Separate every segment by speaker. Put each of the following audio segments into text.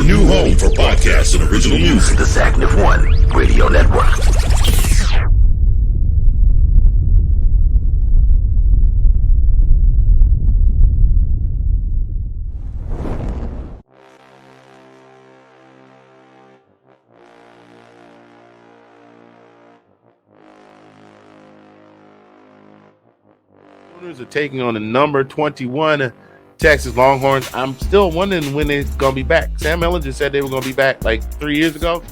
Speaker 1: your new home for podcasts and original music.
Speaker 2: The Zagnif One Radio Network.
Speaker 3: Are taking on the number 21 Texas Longhorns. I'm still wondering when they're going to be back. Sam Ellinger said they were going to be back like 3 years ago.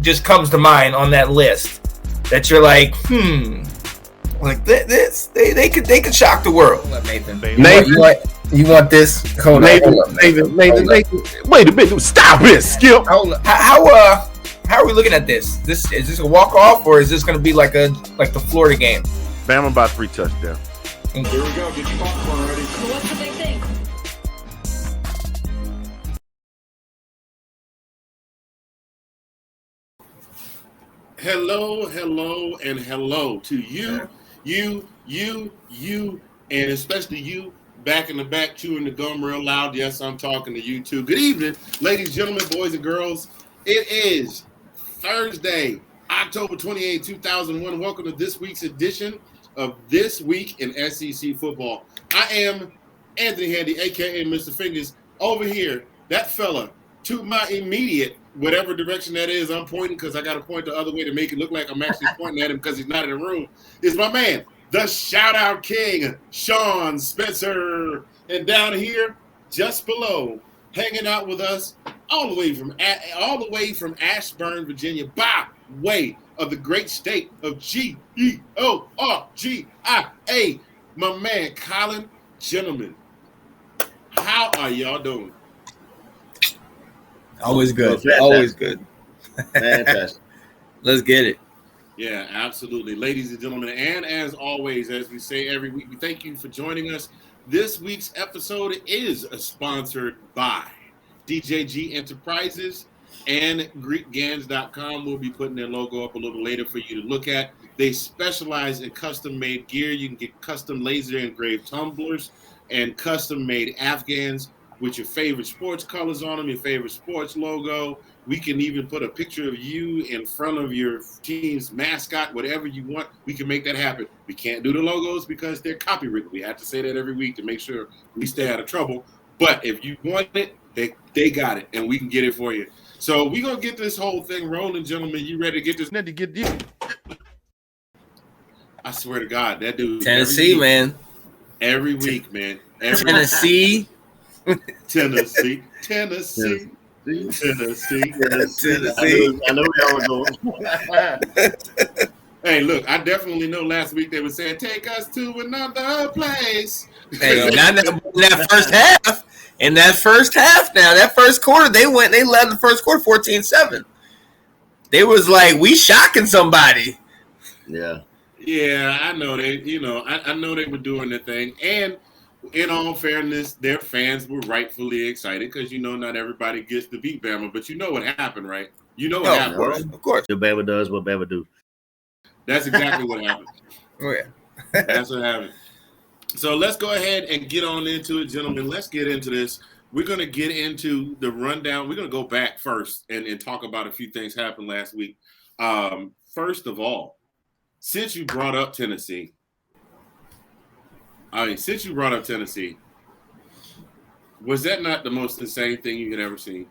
Speaker 4: Just comes to mind on that list that you're like, like this, they could shock the world.
Speaker 5: Nathan, you want this? Hold on.
Speaker 3: Nathan, wait a minute. Stop it, Skip.
Speaker 4: How are we looking at this? Is this a walk off or is this going to be like the Florida game?
Speaker 3: Bama about 3 touchdowns.
Speaker 6: Here we go. Get your popcorn ready.
Speaker 7: So what's the big thing?
Speaker 3: Hello to you, and especially you back in the back chewing the gum real loud. Yes, I'm talking to you too. Good evening, ladies, gentlemen, boys, and girls. It is Thursday, October 28, 2001. Welcome to this week's edition of This Week in SEC Football. I am Anthony Handy, a.k.a. Mr. Fingers, over here. That fella, to my immediate, whatever direction that is, I'm pointing because I got to point the other way to make it look like I'm actually pointing at him because he's not in the room, is my man, the Shout-Out King, Sean Spencer. And down here, just below, hanging out with us all the way from Ashburn, Virginia, by way of the great state of Georgia, my man Colin. Gentlemen, how are y'all doing?
Speaker 4: Always good.
Speaker 5: Fantastic.
Speaker 4: Always good.
Speaker 5: Fantastic.
Speaker 4: Let's get it.
Speaker 3: Yeah, absolutely. Ladies and gentlemen, and as always, as we say every week, we thank you for joining us. This week's episode is sponsored by DJG Enterprises and GreekGans.com. We'll be putting their logo up a little later for you to look at. They specialize in custom-made gear. You can get custom laser-engraved tumblers and custom-made Afghans with your favorite sports colors on them, your favorite sports logo. We can even put a picture of you in front of your team's mascot, whatever you want. We can make that happen. We can't do the logos because they're copyrighted. We have to say that every week to make sure we stay out of trouble. But if you want it, they got it, and we can get it for you. So we're going to get this whole thing rolling, gentlemen. You ready to get this? I swear to God, that dude.
Speaker 4: Tennessee, man.
Speaker 3: Every week, man.
Speaker 4: Tennessee.
Speaker 3: Tennessee.
Speaker 5: I know y'all were going.
Speaker 3: Hey, look, I definitely know last week they were saying, take us to another place.
Speaker 4: Hey, not that first half. In that first half now, that first quarter, they led the first quarter 14-7. They was like, we shocking somebody.
Speaker 5: Yeah.
Speaker 3: Yeah, I know I know they were doing their thing. And in all fairness, their fans were rightfully excited because, not everybody gets to beat Bama. But you know what happened, right? You know what happened, right?
Speaker 4: Of course.
Speaker 5: Your Bama does what Bama do.
Speaker 3: That's exactly what happened.
Speaker 4: Oh, yeah.
Speaker 3: That's what happened. So let's go ahead and get on into it, gentlemen. Let's get into this. We're going to get into the rundown. We're going to go back first and talk about a few things happened last week. First of all, since you brought up Tennessee, was that not the most insane thing you had ever seen?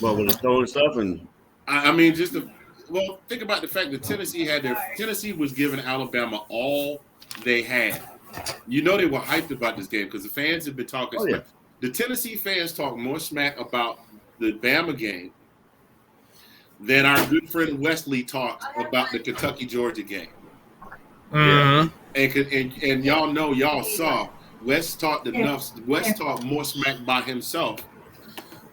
Speaker 5: Well, with the throwing stuff and
Speaker 3: think about the fact that Tennessee was giving Alabama all they had. They were hyped about this game because the fans have been talking smack. Yeah. The Tennessee fans talk more smack about the Bama game than our good friend Wesley talked about the Kentucky-Georgia game.
Speaker 4: Mm-hmm.
Speaker 3: And y'all saw West talked more smack by himself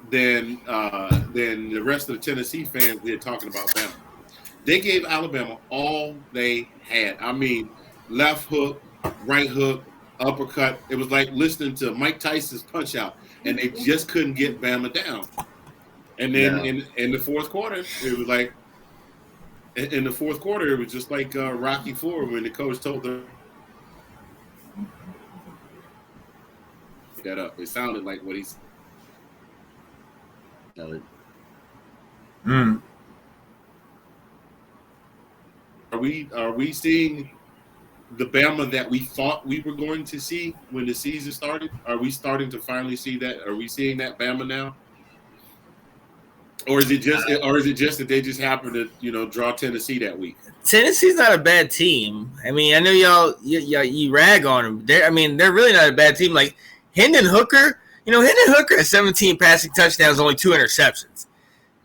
Speaker 3: than the rest of the Tennessee fans did talking about Bama. They gave Alabama all they had. I mean, left hook, right hook, uppercut. It was like listening to Mike Tyson's Punch Out, and they just couldn't get Bama down. And then in the fourth quarter, it was like it was just like Rocky IV when the coach told them, that up. It sounded like what he's.
Speaker 4: Mm.
Speaker 3: Are we seeing the Bama that we thought we were going to see when the season started? Are we starting to finally see that? Are we seeing that Bama now? Or is it just that they just happened to draw Tennessee that week?
Speaker 4: Tennessee's not a bad team. I mean, I know you rag on them. They're really not a bad team. Like Hendon Hooker, Hendon Hooker has 17 passing touchdowns, only 2 interceptions.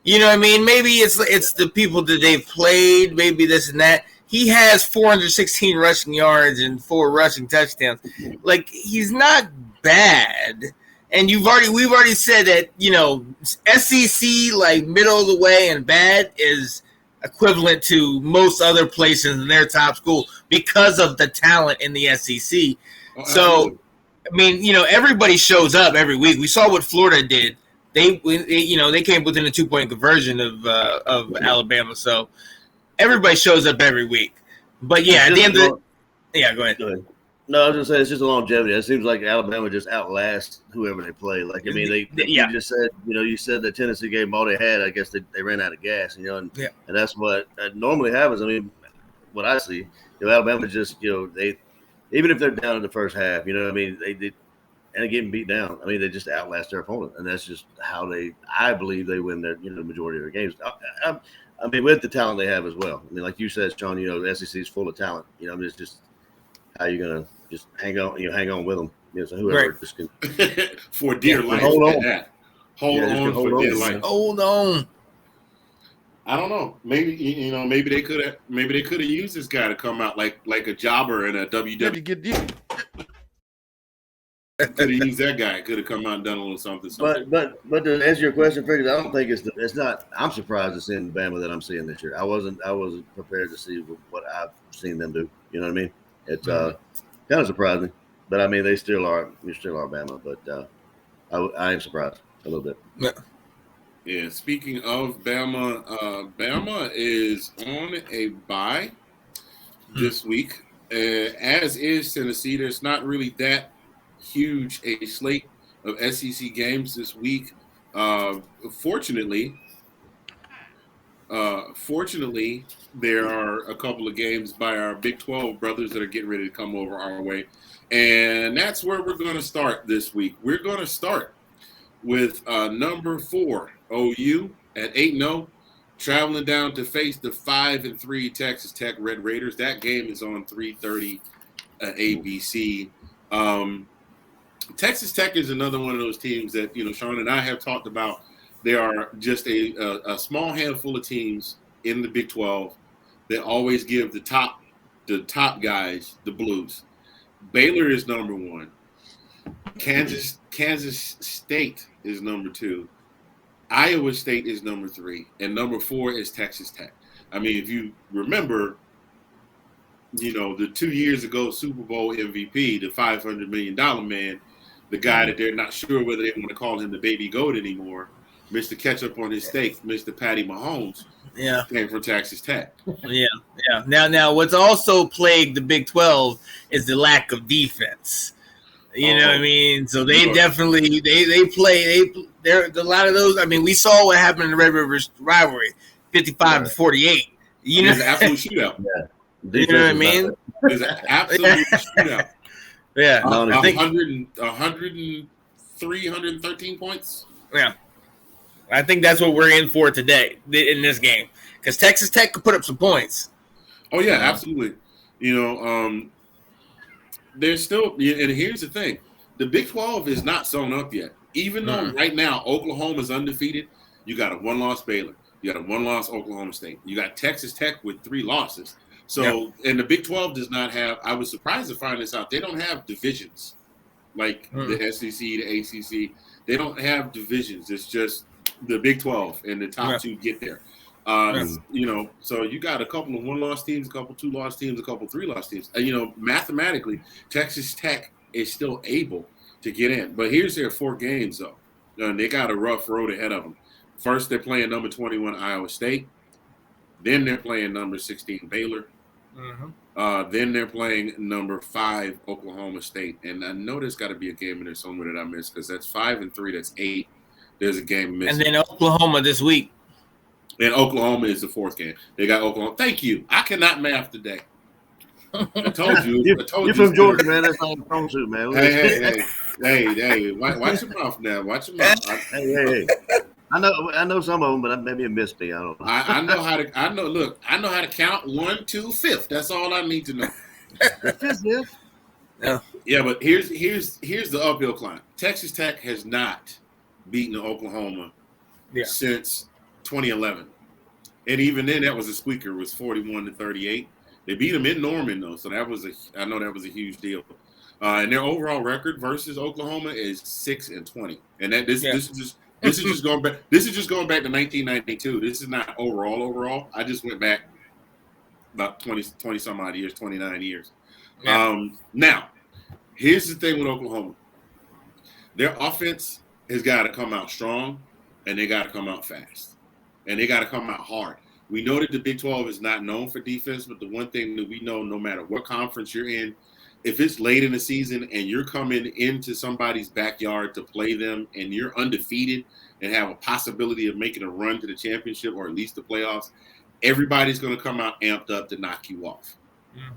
Speaker 4: You know what I mean? Maybe it's the people that they've played, maybe this and that. He has 416 rushing yards and 4 rushing touchdowns. Like, he's not bad. And we've already said that, SEC, like, middle of the way and bad is equivalent to most other places in their top school because of the talent in the SEC. So, everybody shows up every week. We saw what Florida did. They came within a 2-point conversion of Alabama. So everybody shows up every week. But yeah, at the end of go ahead.
Speaker 7: No, I was gonna say it's just a longevity. It seems like Alabama just outlasts whoever they play. Like you just said, you said the Tennessee game all they had. I guess they ran out of gas, and that's what normally happens. I mean, what I see, Alabama just they even if they're down in the first half, they and getting beat down. I mean, they just outlast their opponent, and that's just how I believe they win their the majority of their games. I mean, with the talent they have as well. I mean, like you said, Sean, the SEC is full of talent. It's just how you're gonna just hang on with them. So whoever just can
Speaker 3: for dear life.
Speaker 7: Hold on.
Speaker 3: Hold on for dear life.
Speaker 4: Hold on.
Speaker 3: I don't know. Maybe maybe they could have used this guy to come out like a jobber in a WWE. Could have used that guy. Could have come out and done a little something.
Speaker 7: But to answer your question, Freddie, I don't think it's not. I'm surprised to see the Bama that I'm seeing this year. I wasn't prepared to see what I've seen them do. You know what I mean? It's kind of surprising, but I mean they still are Bama. But I am surprised a little bit.
Speaker 3: Yeah. Speaking of Bama, Bama is on a bye this week, as is Tennessee. There's not really that huge a slate of SEC games this week. Fortunately, there are a couple of games by our Big 12 brothers that are getting ready to come over our way, and that's where we're going to start this week. We're going to start with number 4 OU at 8-0, traveling down to face the 5-3 Texas Tech Red Raiders. That game is on 3:30 ABC. Texas Tech is another one of those teams that, Sean and I have talked about. There are just a small handful of teams in the Big 12 that always give the top guys the blues. Baylor is number 1. Kansas State is number 2. Iowa State is number 3. And number 4 is Texas Tech. I mean, if you remember, the 2 years ago Super Bowl MVP, the $500 million man, the guy that they're not sure whether they want to call him the baby goat anymore, Mr. Ketchup on his steak, Mr. Patty Mahomes, came from Texas Tech. Yeah.
Speaker 4: Now, what's also plagued the Big 12 is the lack of defense. You know what I mean? So they definitely they play. There's a lot of those. I mean, we saw what happened in the Red River rivalry, 55-48.
Speaker 3: It's an absolute shootout.
Speaker 4: You know what I mean?
Speaker 3: It's an absolute shootout.
Speaker 4: Yeah,
Speaker 3: I think 103, 113 points.
Speaker 4: Yeah, I think that's what we're in for today in this game because Texas Tech could put up some points.
Speaker 3: Oh yeah, absolutely. There's still, and here's the thing: the Big 12 is not sewn up yet. Even though right now Oklahoma is undefeated, you got a 1-loss Baylor, you got a 1-loss Oklahoma State, you got Texas Tech with 3 losses. So, and the Big 12 does not have, I was surprised to find this out, they don't have divisions like the SEC, the ACC. They don't have divisions. It's just the Big 12 and the top 2 get there. So you got a couple of 1-loss teams, a couple 2-loss teams, a couple 3-loss teams. Mathematically, Texas Tech is still able to get in. But here's their 4 games, though. And they got a rough road ahead of them. First, they're playing number 21 Iowa State. Then they're playing number 16 Baylor. Then they're playing number 5 Oklahoma State, and I know there's got to be a game in there somewhere that I missed because that's 5 and 3. That's 8. There's a game missing.
Speaker 4: And then Oklahoma this week.
Speaker 3: And Oklahoma is the 4th game. They got Oklahoma. Thank you. I cannot math today. I told you.
Speaker 7: You're from Georgia, man. That's not a phone suit, man.
Speaker 3: Hey. Watch your mouth now. Watch your mouth.
Speaker 7: Hey. I know some of them, but maybe it missed me. I don't know.
Speaker 3: I know how to. I know how to count 1, 2, 5th. That's all I need to know. Yeah, but here's the uphill climb. Texas Tech has not beaten Oklahoma since 2011, and even then that was a squeaker. It was 41-38. They beat them in Norman though, so I know that was a huge deal. And their overall record versus Oklahoma is 6-20, and this is just going back. This is just going back to 1992. This is not overall. I just went back about 20 some odd years, 29 years. Yeah. Now, here's the thing with Oklahoma. Their offense has got to come out strong, and they got to come out fast, and they got to come out hard. We know that the Big 12 is not known for defense, but the one thing that we know, no matter what conference you're in, if it's late in the season and you're coming into somebody's backyard to play them and you're undefeated and have a possibility of making a run to the championship or at least the playoffs, everybody's going to come out amped up to knock you off.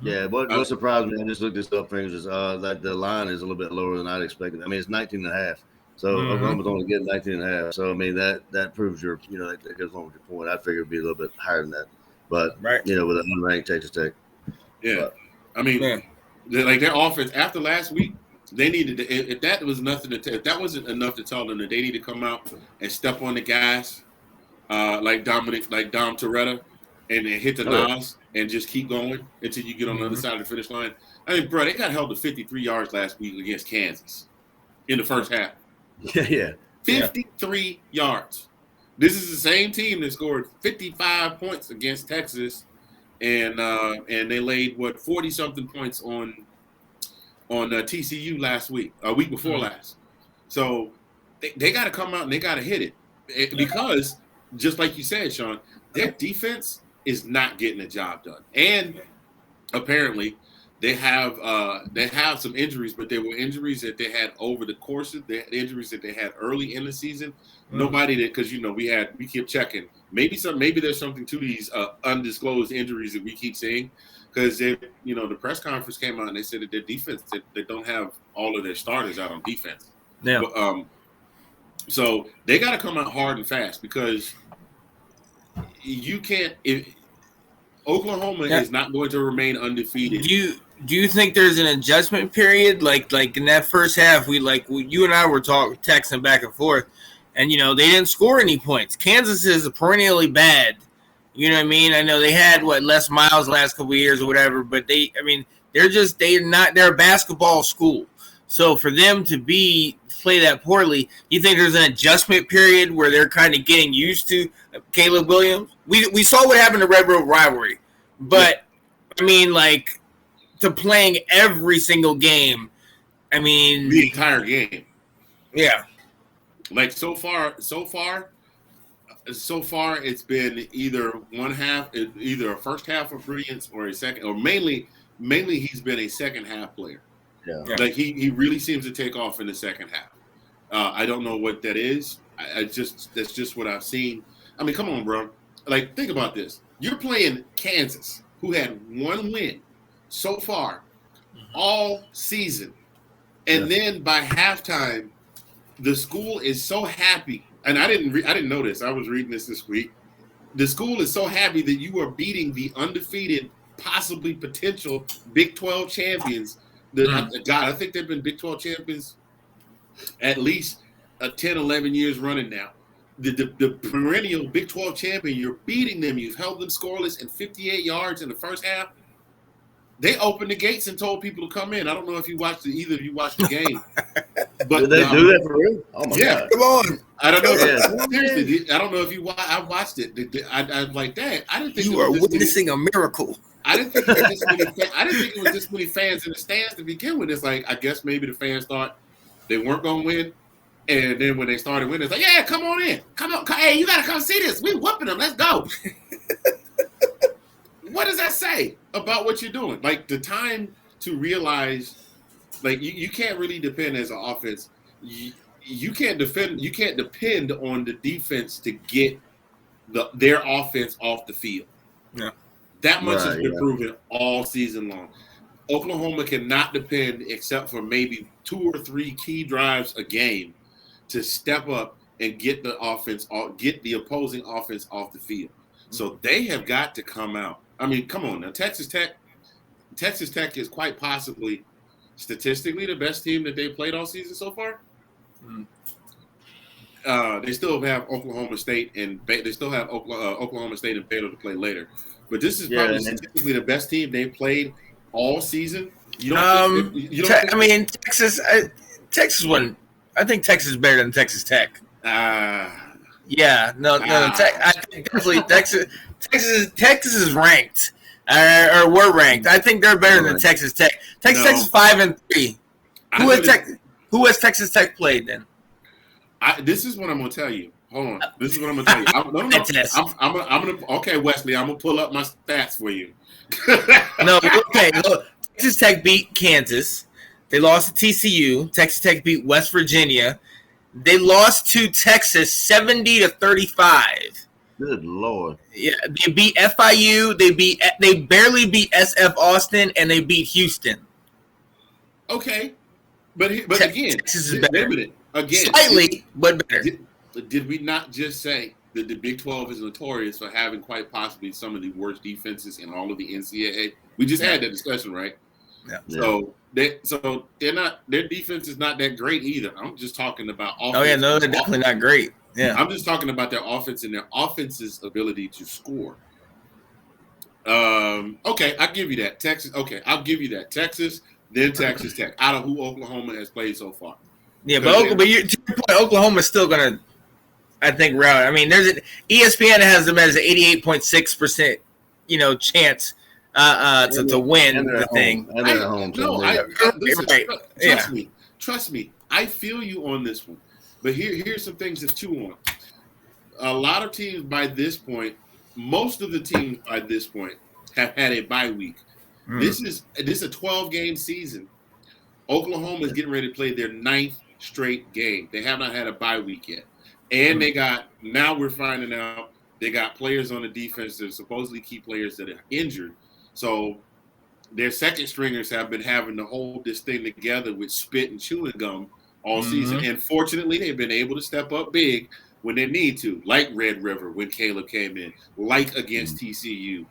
Speaker 7: Yeah, what surprised me, I just looked this up, is that the line is a little bit lower than I'd expected. I mean, it's 19.5. So Oklahoma's only getting 19.5. So, I mean, that proves that goes along with your point. I figured it'd be a little bit higher than that. But, with an unranked Texas Tech.
Speaker 3: Yeah. I mean, like their offense after last week, they needed to. If that was nothing if that wasn't enough to tell them that they need to come out and step on the gas, like Dom Toretta, and then hit the nos and just keep going until you get on the other side of the finish line. I mean, bro, they got held to 53 yards last week against Kansas in the first half.
Speaker 7: Yeah.
Speaker 3: 53 yards. This is the same team that scored 55 points against Texas. And they laid 40-something points on TCU last week, a week before last. So they got to come out and they got to hit it because, just like you said, Sean, their defense is not getting the job done. And apparently, they have some injuries, but they were injuries that they had over the course of the injuries that they had early in the season. Nobody that because we kept checking. Maybe there's something to these undisclosed injuries that we keep seeing because the press conference came out and they said that their defense they don't have all of their starters out on defense. Yeah. But, so they got to come out hard and fast because you can't. Oklahoma is not going to remain undefeated.
Speaker 4: Do you think there's an adjustment period like in that first half? You and I were texting back and forth. And, they didn't score any points. Kansas is perennially bad. You know what I mean? I know they had, Les Miles last couple of years or whatever, but they're a basketball school. So for them to play that poorly, you think there's an adjustment period where they're kind of getting used to Caleb Williams? We saw what happened to Red Road Rivalry. But, to playing every single game,
Speaker 3: the entire game.
Speaker 4: Yeah.
Speaker 3: Like so far, it's been either a first half of brilliance or a second, or mainly he's been a second half player. Yeah. Like he really seems to take off in the second half. I don't know what that is. That's just what I've seen. I mean, come on, bro. Like, think about this. You're playing Kansas, who had one win so far all season, and then by halftime. The school is so happy, and I didn't know this. I was reading this week. The school is so happy that you are beating the undefeated, possibly potential Big 12 champions. I think they've been Big 12 champions at least 10, 11 years running now. The perennial Big 12 champion, you're beating them. You've held them scoreless and 58 yards in the first half. They opened the gates and told people to come in. I don't know if either of you watched the game. But
Speaker 7: did they do that for real? Oh my God!
Speaker 4: Come on!
Speaker 3: I don't know. Seriously, I don't know if you. I watched it. I was like, dang! I didn't think
Speaker 4: you were witnessing a miracle.
Speaker 3: I didn't think it was this many fans in the stands to begin with. It's like I guess maybe the fans thought they weren't going to win, and then when they started winning, it's like, yeah, come on in, come on, hey, you got to come see this. We whooping them. Let's go. what does that say about what you're doing? Like the time to realize, like you can't really depend as an offense. You can't depend on the defense to get their offense off the field.
Speaker 4: Yeah.
Speaker 3: That much has been proven all season long. Oklahoma cannot depend, except for maybe 2 or 3 key drives a game, to step up and get the opposing offense off the field. So they have got to come out. I mean, come on now. Texas Tech is quite possibly statistically the best team that they played all season so far. They still have Oklahoma State and Oklahoma State and Baylor to play later. But this is probably statistically the best team they played all season.
Speaker 4: Texas. Texas won. I think Texas is better than Texas Tech. I think definitely Texas is ranked or were ranked. I think they're better than Texas Tech. Tech is 5-3. Who has Texas Tech played then?
Speaker 3: This is what I'm going to tell you. Hold on. This is what I'm going to tell you. I'm gonna okay, Wesley. I'm going to pull up my stats for you.
Speaker 4: Look, Texas Tech beat Kansas. They lost to TCU. Texas Tech beat West Virginia. They lost to Texas 70-35.
Speaker 7: Good Lord.
Speaker 4: Yeah, they beat FIU. They barely beat SF Austin, and they beat Houston.
Speaker 3: Okay, but again,
Speaker 4: Texas is better.
Speaker 3: Again,
Speaker 4: slightly, but better.
Speaker 3: Did we not just say that the Big 12 is notorious for having quite possibly some of the worst defenses in all of the NCAA? We just had that discussion, right? Yeah. So they're not. Their defense is not that great either. I'm just talking about offense.
Speaker 4: Oh yeah, no, they're definitely not great. Yeah,
Speaker 3: I'm just talking about their offense and their offense's ability to score. Okay, I'll give you that. Texas. Okay, I'll give you that. Texas, then Texas Tech. Out of who Oklahoma has played so far. Yeah,
Speaker 4: to your point, Oklahoma's still gonna, I think, route. I mean, ESPN has them as an 88.6%, chance to win the thing.
Speaker 3: Trust me. I feel you on this one. But here's some things to chew on. A lot of teams by this point, most of the teams by this point have had a bye week. This is a 12-game season. Oklahoma is getting ready to play their 9th straight game. They have not had a bye week yet. And now we're finding out they got players on the defense that are supposedly key players that are injured. So their second stringers have been having to hold this thing together with spit and chewing gum all season. And fortunately, they've been able to step up big when they need to, like Red River when Caleb came in, like against TCU,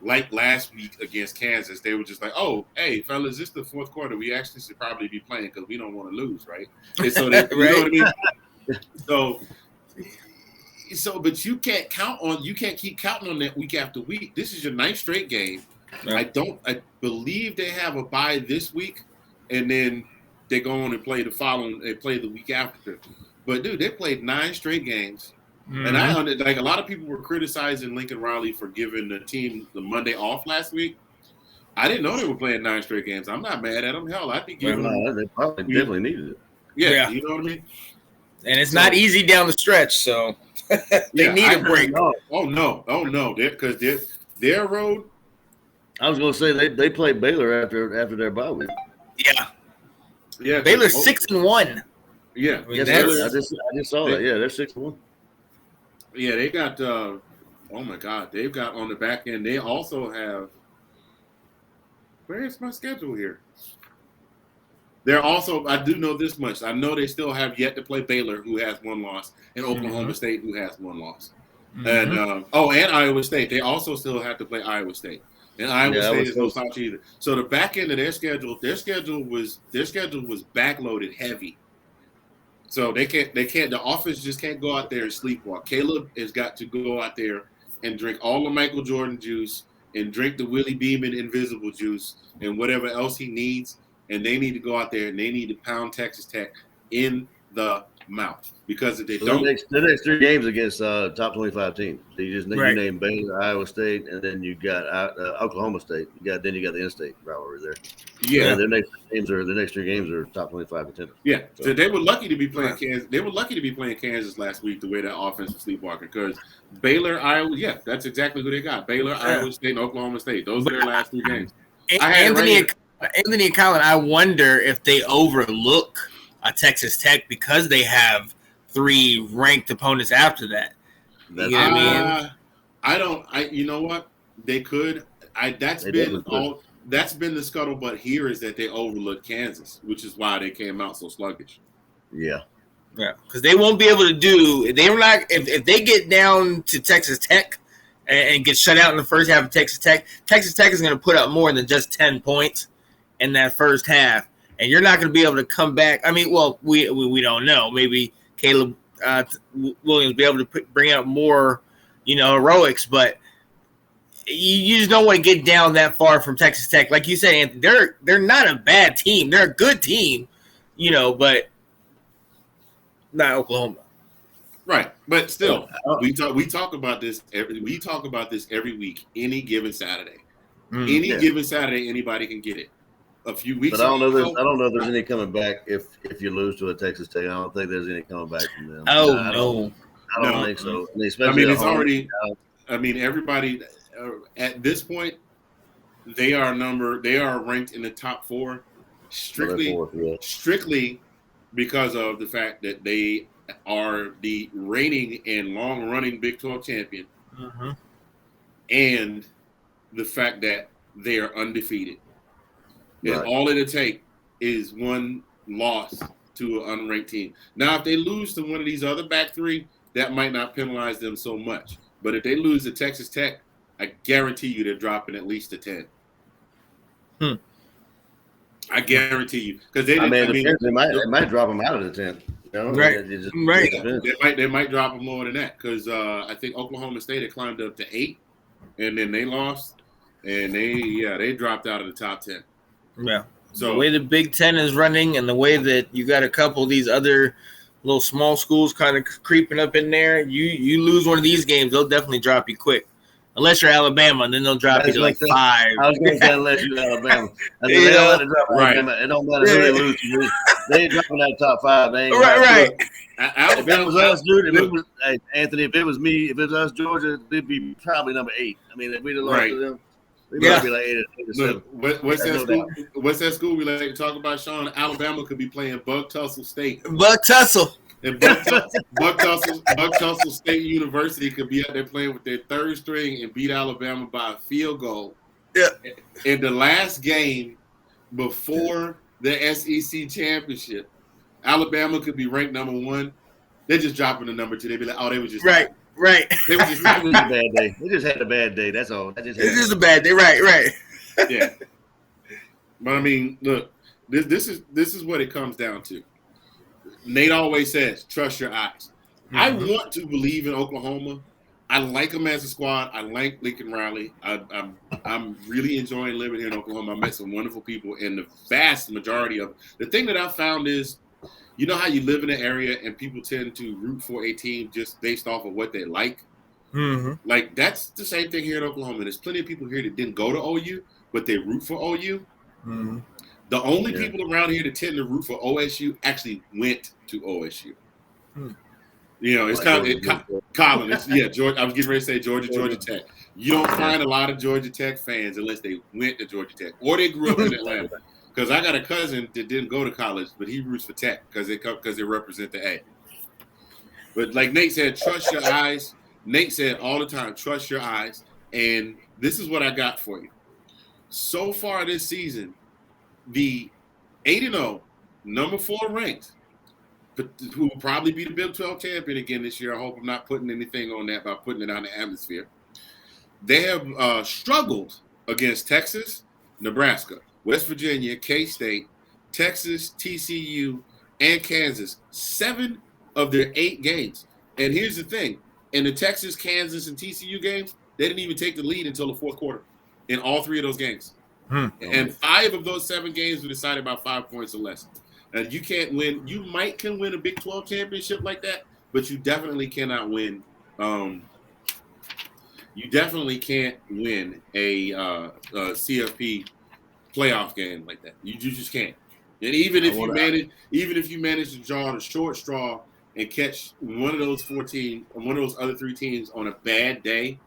Speaker 3: like last week against Kansas. They were just like, oh, hey, fellas, this is the fourth quarter. We actually should probably be playing because we don't want to lose, right? And so, you know what I mean? So, but you can't keep counting on that week after week. This is your 9th straight game. Right. I believe they have a bye this week, and then they go on and play the week after. But dude, they played 9 straight games. And a lot of people were criticizing Lincoln Riley for giving the team the Monday off last week. I didn't know they were playing 9 straight games. I'm not mad at them. Hell, I think
Speaker 7: they probably definitely needed it.
Speaker 3: Yeah, you know what I mean?
Speaker 4: And it's not easy down the stretch, so they need a break.
Speaker 3: Oh no, because their road.
Speaker 7: I was going to say they played Baylor after their bye week.
Speaker 4: Yeah. Baylor's 6-1.
Speaker 3: Yeah,
Speaker 7: I just saw that. Yeah, they're 6-1.
Speaker 3: Yeah, they got. Oh my God, they've got on the back end. They also have. Where's my schedule here? They're also. I do know this much. I know they still have yet to play Baylor, who has 1 loss, and Oklahoma State, who has 1 loss, and and Iowa State. They also still have to play Iowa State, and Iowa State is no slouch either. So the back end of their schedule was backloaded heavy. So they can't. The offense just can't go out there and sleepwalk. Caleb has got to go out there and drink all the Michael Jordan juice and drink the Willie Beeman invisible juice and whatever else he needs. And they need to go out there and they need to pound Texas Tech in the mouth, because if they
Speaker 7: So
Speaker 3: don't,
Speaker 7: the next 3 games against top 25 teams. So you
Speaker 4: Right.
Speaker 7: name Baylor, Iowa State, and then you got Oklahoma State. You got the in-state rivalry there.
Speaker 3: yeah,
Speaker 7: Their next 3 games are top 25 contenders.
Speaker 3: yeah.
Speaker 7: So-
Speaker 3: So they were lucky to be playing Kansas. They were lucky to be playing Kansas last week. The way that offense was sleepwalking, because Baylor, Iowa, yeah, that's exactly who they got. Baylor, Iowa State, and Oklahoma State. Those are their last 3 games.
Speaker 4: Anthony and Colin, I wonder if they overlook Texas Tech because they have 3 ranked opponents after that. You know what I mean?
Speaker 3: I don't. You know what? They could. That's been the scuttlebutt here, is that they overlooked Kansas, which is why they came out so sluggish.
Speaker 7: Yeah.
Speaker 4: Yeah, because they won't be able to do. They're not if they get down to Texas Tech and get shut out in the first half of Texas Tech. Texas Tech is going to put up more than just 10 points in that first half, and you're not going to be able to come back. I mean, well, we don't know. Maybe Caleb Williams will be able to bring out more, heroics, but you just don't want to get down that far from Texas Tech. Like you said, Anthony, they're not a bad team. They're a good team, but not Oklahoma.
Speaker 3: Right, but still, we talk about this every week. Any given Saturday, given Saturday, anybody can get it. A few weeks.
Speaker 7: But I don't know if there's any coming back if you lose to a Texas Tech. I don't think there's any coming back from them.
Speaker 4: Oh,
Speaker 7: I don't think so.
Speaker 3: It's already. Everybody at this point, they are ranked in the top 4, strictly because of the fact that they are the reigning and long-running Big 12 champion, and the fact that they are undefeated. And all it'll take is one loss to an unranked team. Now, if they lose to one of these other back 3, that might not penalize them so much. But if they lose to Texas Tech, I guarantee you they're dropping at least to 10. I guarantee you, because they
Speaker 7: might drop them out of the 10.
Speaker 3: They might drop them more than that, because I think Oklahoma State had climbed up to 8, and then they lost, and they dropped out of the top 10.
Speaker 4: Yeah.
Speaker 3: So
Speaker 4: the way the Big Ten is running, and the way that you got a couple of these other little small schools kind of creeping up in there, you lose one of these games, they'll definitely drop you quick. Unless you're Alabama, and then they'll drop you to like 5.
Speaker 7: I was going to say unless you're Alabama. They don't let it drop Alabama. It don't matter who they lose to. They ain't dropping out top 5. They ain't
Speaker 4: right.
Speaker 7: If it was us, dude, Anthony, if it was me, if it was us, Georgia, they'd be probably number 8. I mean, if we'd have lost to them, we might be like 8 or 7.
Speaker 3: What's that school we like to talk about, Sean? Alabama could be playing Buck Tussle State.
Speaker 4: Buck Tussle.
Speaker 3: And Buck Tussle State University could be out there playing with their 3rd string and beat Alabama by a field goal.
Speaker 4: Yeah.
Speaker 3: In the last game before the SEC championship, Alabama could be ranked number 1. They're just dropping the number 2. They'd be like, they were just
Speaker 4: right.
Speaker 3: They were just
Speaker 7: a bad day. They just had a bad day. That's all.
Speaker 4: It's just a bad day. Right.
Speaker 3: Yeah. But I mean, look, this is what it comes down to. Nate always says, trust your eyes. I want to believe in Oklahoma. I like them as a squad. I like Lincoln Riley. I'm really enjoying living here in Oklahoma. I met some wonderful people, and the vast majority of the thing that I found is, you know how you live in an area and people tend to root for a team just based off of what they like? Like, that's the same thing here in Oklahoma. There's plenty of people here that didn't go to OU, but they root for OU. The only people around here that tend to root for OSU actually went to OSU. It's kind of Colin. Georgia. I was getting ready to say Georgia Tech. You don't find a lot of Georgia Tech fans unless they went to Georgia Tech or they grew up in Atlanta. Because I got a cousin that didn't go to college, but he roots for Tech because they represent the A. But like Nate said, trust your eyes. Nate said all the time, trust your eyes. And this is what I got for you. So far this season, the 8-0, number 4 ranked, who will probably be the Big 12 champion again this year. I hope I'm not putting anything on that by putting it on the atmosphere. They have struggled against Texas, Nebraska, West Virginia, K-State, Texas, TCU, and Kansas. 7 of their 8 games. And here's the thing. In the Texas, Kansas, and TCU games, they didn't even take the lead until the 4th quarter in all 3 of those games. And 5 of those 7 games were decided by 5 points or less. And you can't win. You can win a Big 12 championship like that, but you definitely cannot win. You definitely can't win a CFP playoff game like that. You just can't. And even if you manage to draw the short straw and catch one of those other 3 teams on a bad day,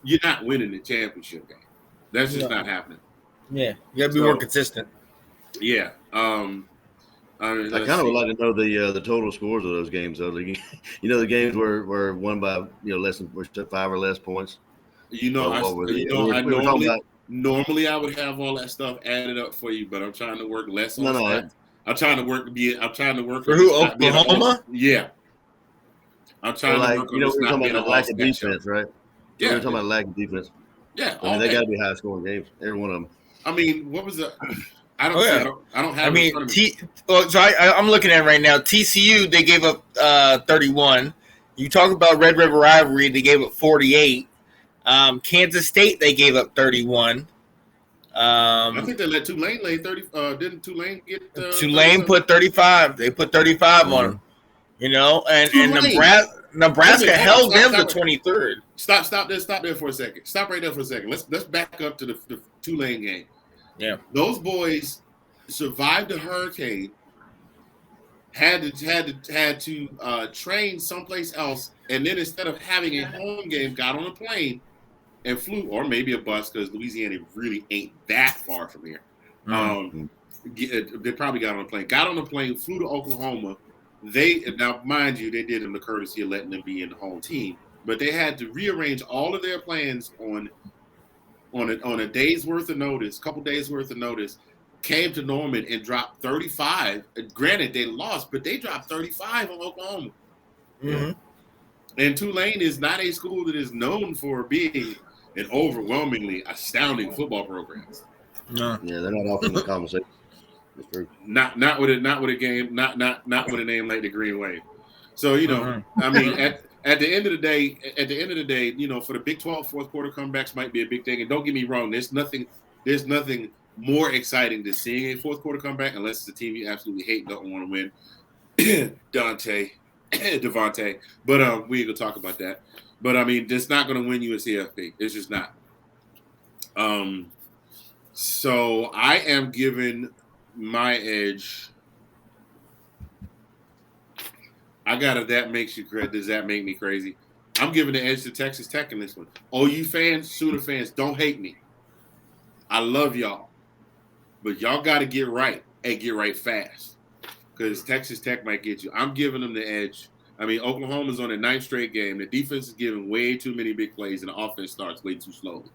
Speaker 3: you're not winning the championship game. That's just not happening.
Speaker 4: Yeah, you gotta be more consistent.
Speaker 3: Yeah.
Speaker 7: I kind of would like to know the total scores of those games, though. The games were won by less than 5 or less points.
Speaker 3: Normally I would have all that stuff added up for you, but I'm trying to work less on stats. I'm trying to work
Speaker 4: for who? Oklahoma?
Speaker 3: Yeah. I'm trying to work on
Speaker 7: we're talking about lack of defense, right?
Speaker 3: Yeah.
Speaker 7: We're talking about lack of defense.
Speaker 3: Yeah.
Speaker 7: I mean, they got to be high scoring games, every one of them.
Speaker 3: I mean, what was the I don't have
Speaker 4: I mean,
Speaker 3: it in front of me.
Speaker 4: I'm looking at it right now. TCU, they gave up 31. You talk about Red River Rivalry, they gave up 48. Kansas State, they gave up 31.
Speaker 3: I think they let Tulane lay 30. Didn't Tulane get
Speaker 4: Tulane put 35. They put 35 on them. And Nebraska held them to 23rd.
Speaker 3: Stop there for a second. Stop right there for a second. Let's back up to the Tulane game.
Speaker 4: Yeah.
Speaker 3: Those boys survived the hurricane, had to train someplace else, and then instead of having a home game, got on a plane and flew, or maybe a bus, because Louisiana really ain't that far from here. They probably got on a plane, flew to Oklahoma. Now, mind you, they did them the courtesy of letting them be in the home team, but they had to rearrange all of their plans on a day's worth of notice, couple days worth of notice. Came to Norman and dropped 35. Granted, they lost, but they dropped 35 on Oklahoma.
Speaker 4: Mm-hmm.
Speaker 3: And Tulane is not a school that is known for being an overwhelmingly astounding football program.
Speaker 7: No. Yeah, they're not often in the conversation.
Speaker 3: Not with a game, not with a name like the Green Wave. So I mean, at the end of the day, for the Big 12, fourth quarter comebacks might be a big thing. And don't get me wrong, there's nothing more exciting than seeing a fourth quarter comeback, unless it's a team you absolutely hate and don't want to win. Devontae. But we ain't gonna talk about that. But I mean, it's not gonna win you a CFP. It's just not. So I am giving my edge. That makes you crazy. Does that make me crazy? I'm giving the edge to Texas Tech in this one. OU fans, Sooner fans, don't hate me. I love y'all. But y'all got to get right and get right fast, because Texas Tech might get you. I'm giving them the edge. I mean, Oklahoma's on a 9th straight game. The defense is giving way too many big plays, and the offense starts way too slowly.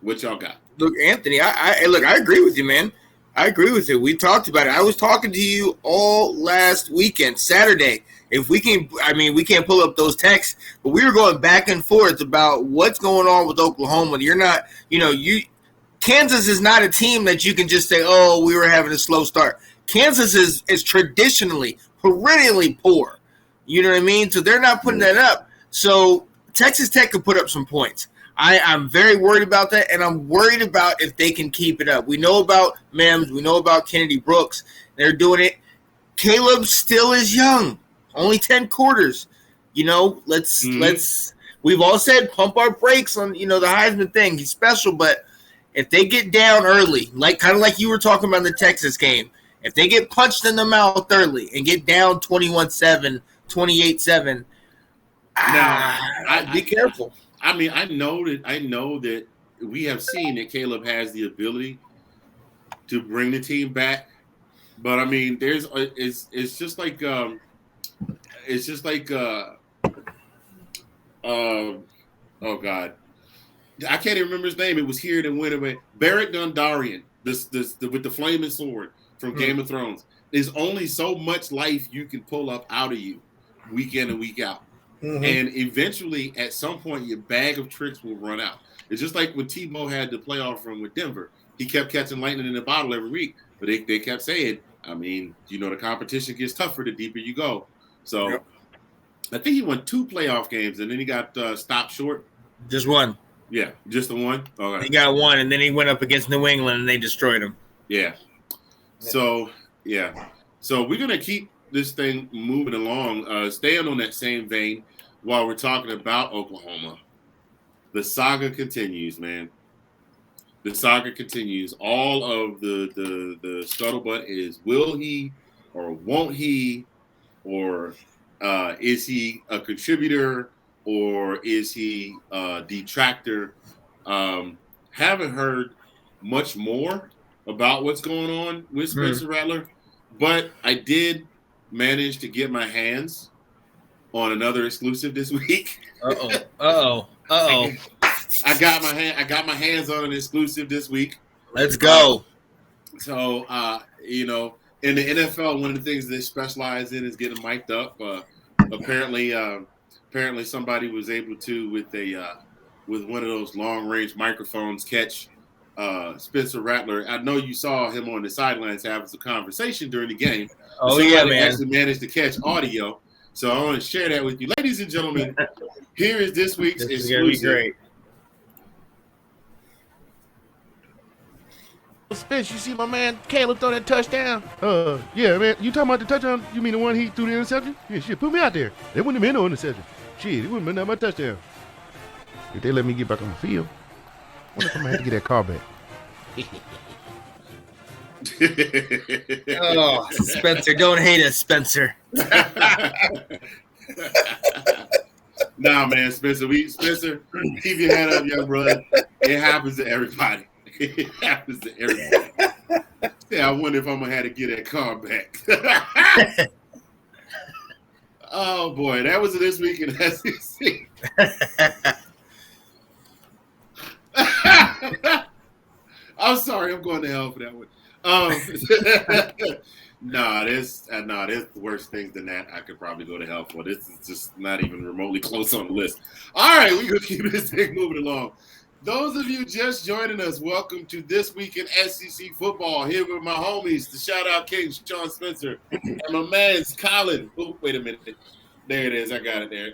Speaker 3: What y'all got?
Speaker 4: Look, Anthony, I agree with you, man. I agree with you. We talked about it. I was talking to you all last weekend, Saturday. If we can, we can't pull up those texts, but we were going back and forth about what's going on with Oklahoma. You're not, Kansas is not a team that you can just say, oh, we were having a slow start. Kansas is traditionally, perennially poor. You know what I mean? So they're not putting that up. So Texas Tech could put up some points. I'm very worried about that, and I'm worried about if they can keep it up. We know about Mims. We know about Kennedy Brooks. They're doing it. Caleb still is young. Only 10 quarters. Let's we've all said pump our brakes on, the Heisman thing. He's special, but if they get down early, kind of like you were talking about in the Texas game, if they get punched in the mouth early and get down 21-7, 28-7, be careful.
Speaker 3: I mean, I know that we have seen that Caleb has the ability to bring the team back, but I mean, it's just like oh God, I can't even remember his name. It was here that went away. Beric Dondarrion, this with the flaming sword from Game of Thrones. There's only so much life you can pull up out of you, week in and week out. Mm-hmm. And eventually, at some point, your bag of tricks will run out. It's just like when Tebow had the playoff run with Denver. He kept catching lightning in the bottle every week, but they kept saying, the competition gets tougher the deeper you go. So yep. I think he won 2 playoff games, and then he got stopped short.
Speaker 4: Just one.
Speaker 3: Yeah, just the one? Okay.
Speaker 4: He got one, and then he went up against New England, and they destroyed him.
Speaker 3: Yeah. So, yeah. So we're going to keep this thing moving along, staying on that same vein while we're talking about Oklahoma. The saga continues, man. The saga continues. All of the scuttlebutt is, will he or won't he, or is he a contributor, or is he a detractor? Haven't heard much more about what's going on with Spencer Rattler, but I did manage to get my hands on another exclusive this week. I got my hands on an exclusive this week.
Speaker 4: Let's go.
Speaker 3: So in the NFL, one of the things they specialize in is getting mic'd up. Apparently somebody was able to, with one of those long range microphones, catch Spencer Rattler. I know you saw him on the sidelines having some conversation during the game. Man! Actually managed to catch audio. So I want to share that with you, ladies and gentlemen. Here is this week's exclusive. This is gonna be great.
Speaker 8: Spence, you see my man Caleb throw that touchdown? Yeah, man. You talking about the touchdown? You mean the one he threw the interception? Yeah, shit, put me out there. They wouldn't have been no interception. Shit, it wouldn't have been my touchdown. If they let me get back on the field, I wonder if I'm gonna have to get that car back.
Speaker 4: Oh, Spencer, don't hate us, Spencer.
Speaker 3: Nah, man, Spencer, keep your head up, young brother. It happens to everybody. It happens to everybody. Yeah, I wonder if I'm gonna have to get that car back. Oh boy, that was this week in SEC. I'm sorry, I'm going to hell for that one. There's the worse things than that I could probably go to hell for. This is just not even remotely close on the list. All right, we're gonna keep this thing moving along. Those of you just joining us, welcome to This Week in SEC Football. Here with my homies, the shout-out king, Sean Spencer, and my man's Colin. Oh, wait a minute. There it is. I got it there.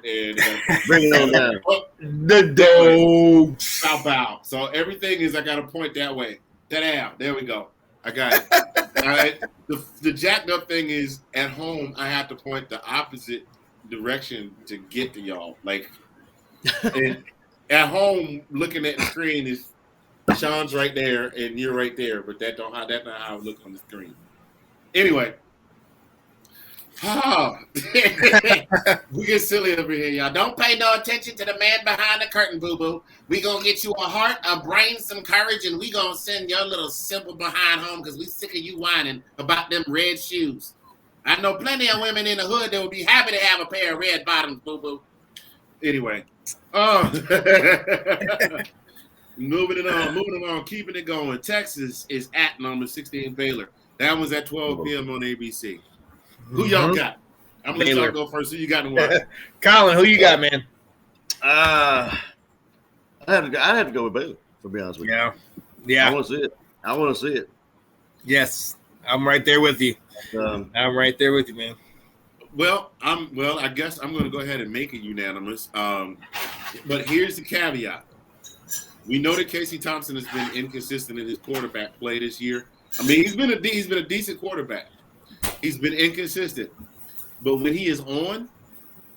Speaker 7: Bring it on down.
Speaker 4: The dog.
Speaker 3: Bow. So everything is, I got to point that way. There we go. I got it. All right. The jacked up thing is, at home, I have to point the opposite direction to get to y'all. Like, and at home, looking at the screen is Sean's right there and you're right there, but that's not how I look on the screen. Anyway, we get silly over here, y'all. Don't pay no attention to the man behind the curtain, boo-boo. We gonna get you a heart, a brain, some courage, and we gonna send your little simple behind home because we sick of you whining about them red shoes. I know plenty of women in the hood that would be happy to have a pair of red bottoms, boo-boo. Anyway. Moving on, keeping it going. Texas is at number 16 Baylor. That was at 12 p.m. on ABC. Who y'all got? I'm gonna let y'all go first. Who you got in what?
Speaker 4: Colin, who you got, man?
Speaker 7: I have to go with Baylor, to be honest with you.
Speaker 4: Yeah.
Speaker 7: I want to see it. Yes,
Speaker 4: I'm right there with you. I'm right there with you, man.
Speaker 3: Well, I guess I'm going to go ahead and make it unanimous. But here's the caveat: we know that Casey Thompson has been inconsistent in his quarterback play this year. I mean, he's been a decent quarterback. He's been inconsistent, but when he is on,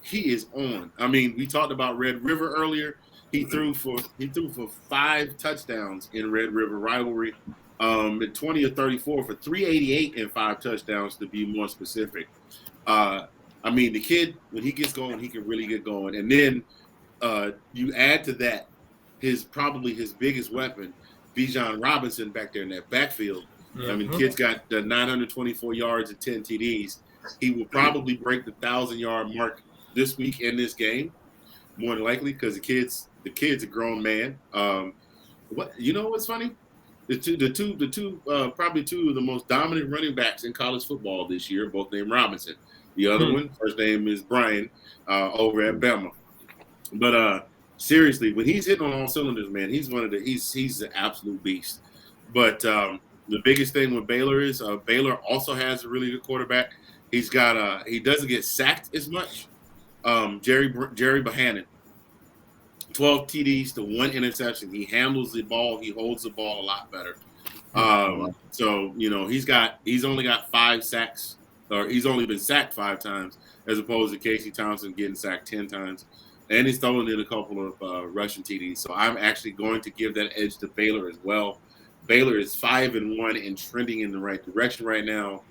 Speaker 3: he is on. I mean, we talked about Red River earlier. He threw for 5 touchdowns in Red River rivalry, at 20 or 34 for 388 and 5 touchdowns to be more specific. I mean, the kid, when he gets going, he can really get going. And then you add to that probably his biggest weapon, Bijan Robinson, back there in that backfield. I mean, kid's got 924 yards and 10 TDs. He will probably break the 1,000-yard mark this week in this game, more than likely, because the kid's a grown man. What's funny? Probably two of the most dominant running backs in college football this year, both named Robinson. The other one, first name is Brian, over at Bama. But seriously, when he's hitting on all cylinders, man, he's an absolute beast. But the biggest thing with Baylor is Baylor also has a really good quarterback. He doesn't get sacked as much. Jerry Bohannon, 12 TDs to 1 interception. He handles the ball. He holds the ball a lot better. So he's only got 5 sacks or he's only been sacked 5 times, as opposed to Casey Thompson getting sacked 10 times. And he's thrown in a couple of rushing TDs. So I'm actually going to give that edge to Baylor as well. Baylor is 5-1 and trending in the right direction right now.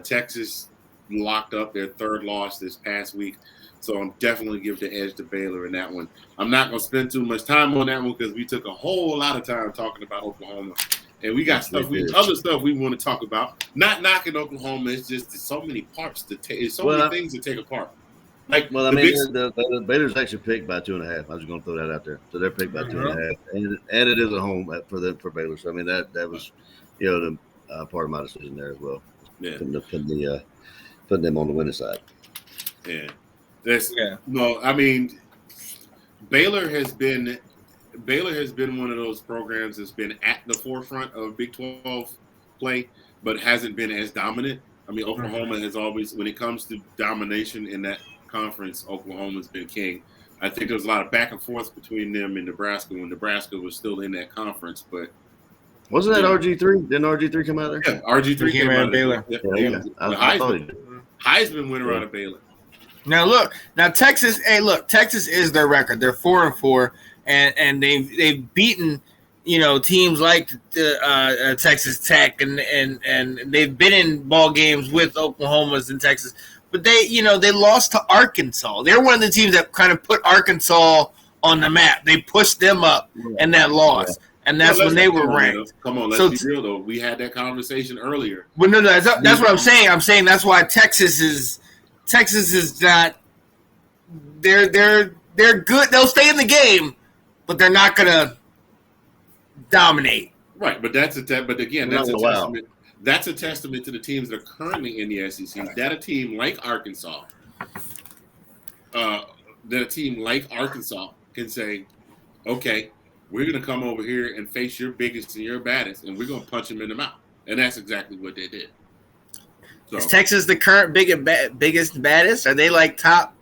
Speaker 3: Texas locked up their 3rd loss this past week. So I'm definitely give the edge to Baylor in that one. I'm not going to spend too much time on that one because we took a whole lot of time talking about Oklahoma. And we got other stuff we want to talk about. Not knocking Oklahoma. It's just there's so many parts to take. There's so many things to take apart.
Speaker 7: The Baylor's actually picked by 2.5. I was going to throw that out there. So they're picked by 2.5, and it is a home for Baylor. So I mean that was, the part of my decision there as well. Yeah, putting them on the winning side.
Speaker 3: Yeah, No, I mean, Baylor has been one of those programs that's been at the forefront of Big 12 play, but hasn't been as dominant. I mean, Oklahoma has always, when it comes to domination in that conference, Oklahoma's been king. I think there was a lot of back and forth between them and Nebraska when Nebraska was still in that conference. But
Speaker 7: wasn't that RG3? Didn't RG3 come out there?
Speaker 3: Yeah, RG3 came out of Baylor. Heisman winner out of Baylor.
Speaker 4: Now Texas. Hey, look, Texas is their record. They're 4-4, and they've beaten teams like Texas Tech, and they've been in ball games with Oklahoma's in Texas. But they lost to Arkansas. They're one of the teams that kind of put Arkansas on the map. They pushed them up in that loss, and that's when they were ranked.
Speaker 3: Come on, let's be real though. We had that conversation earlier.
Speaker 4: Well, no, that's what I'm saying. I'm saying that's why Texas is not. They're good. They'll stay in the game, but they're not gonna dominate.
Speaker 3: Right, but that's a testament. That's a testament to the teams that are currently in the SEC. That a team like Arkansas, can say, okay, we're going to come over here and face your biggest and your baddest, and we're going to punch them in the mouth. And that's exactly what they did. So, is
Speaker 4: Texas the current biggest and baddest? Are they like top?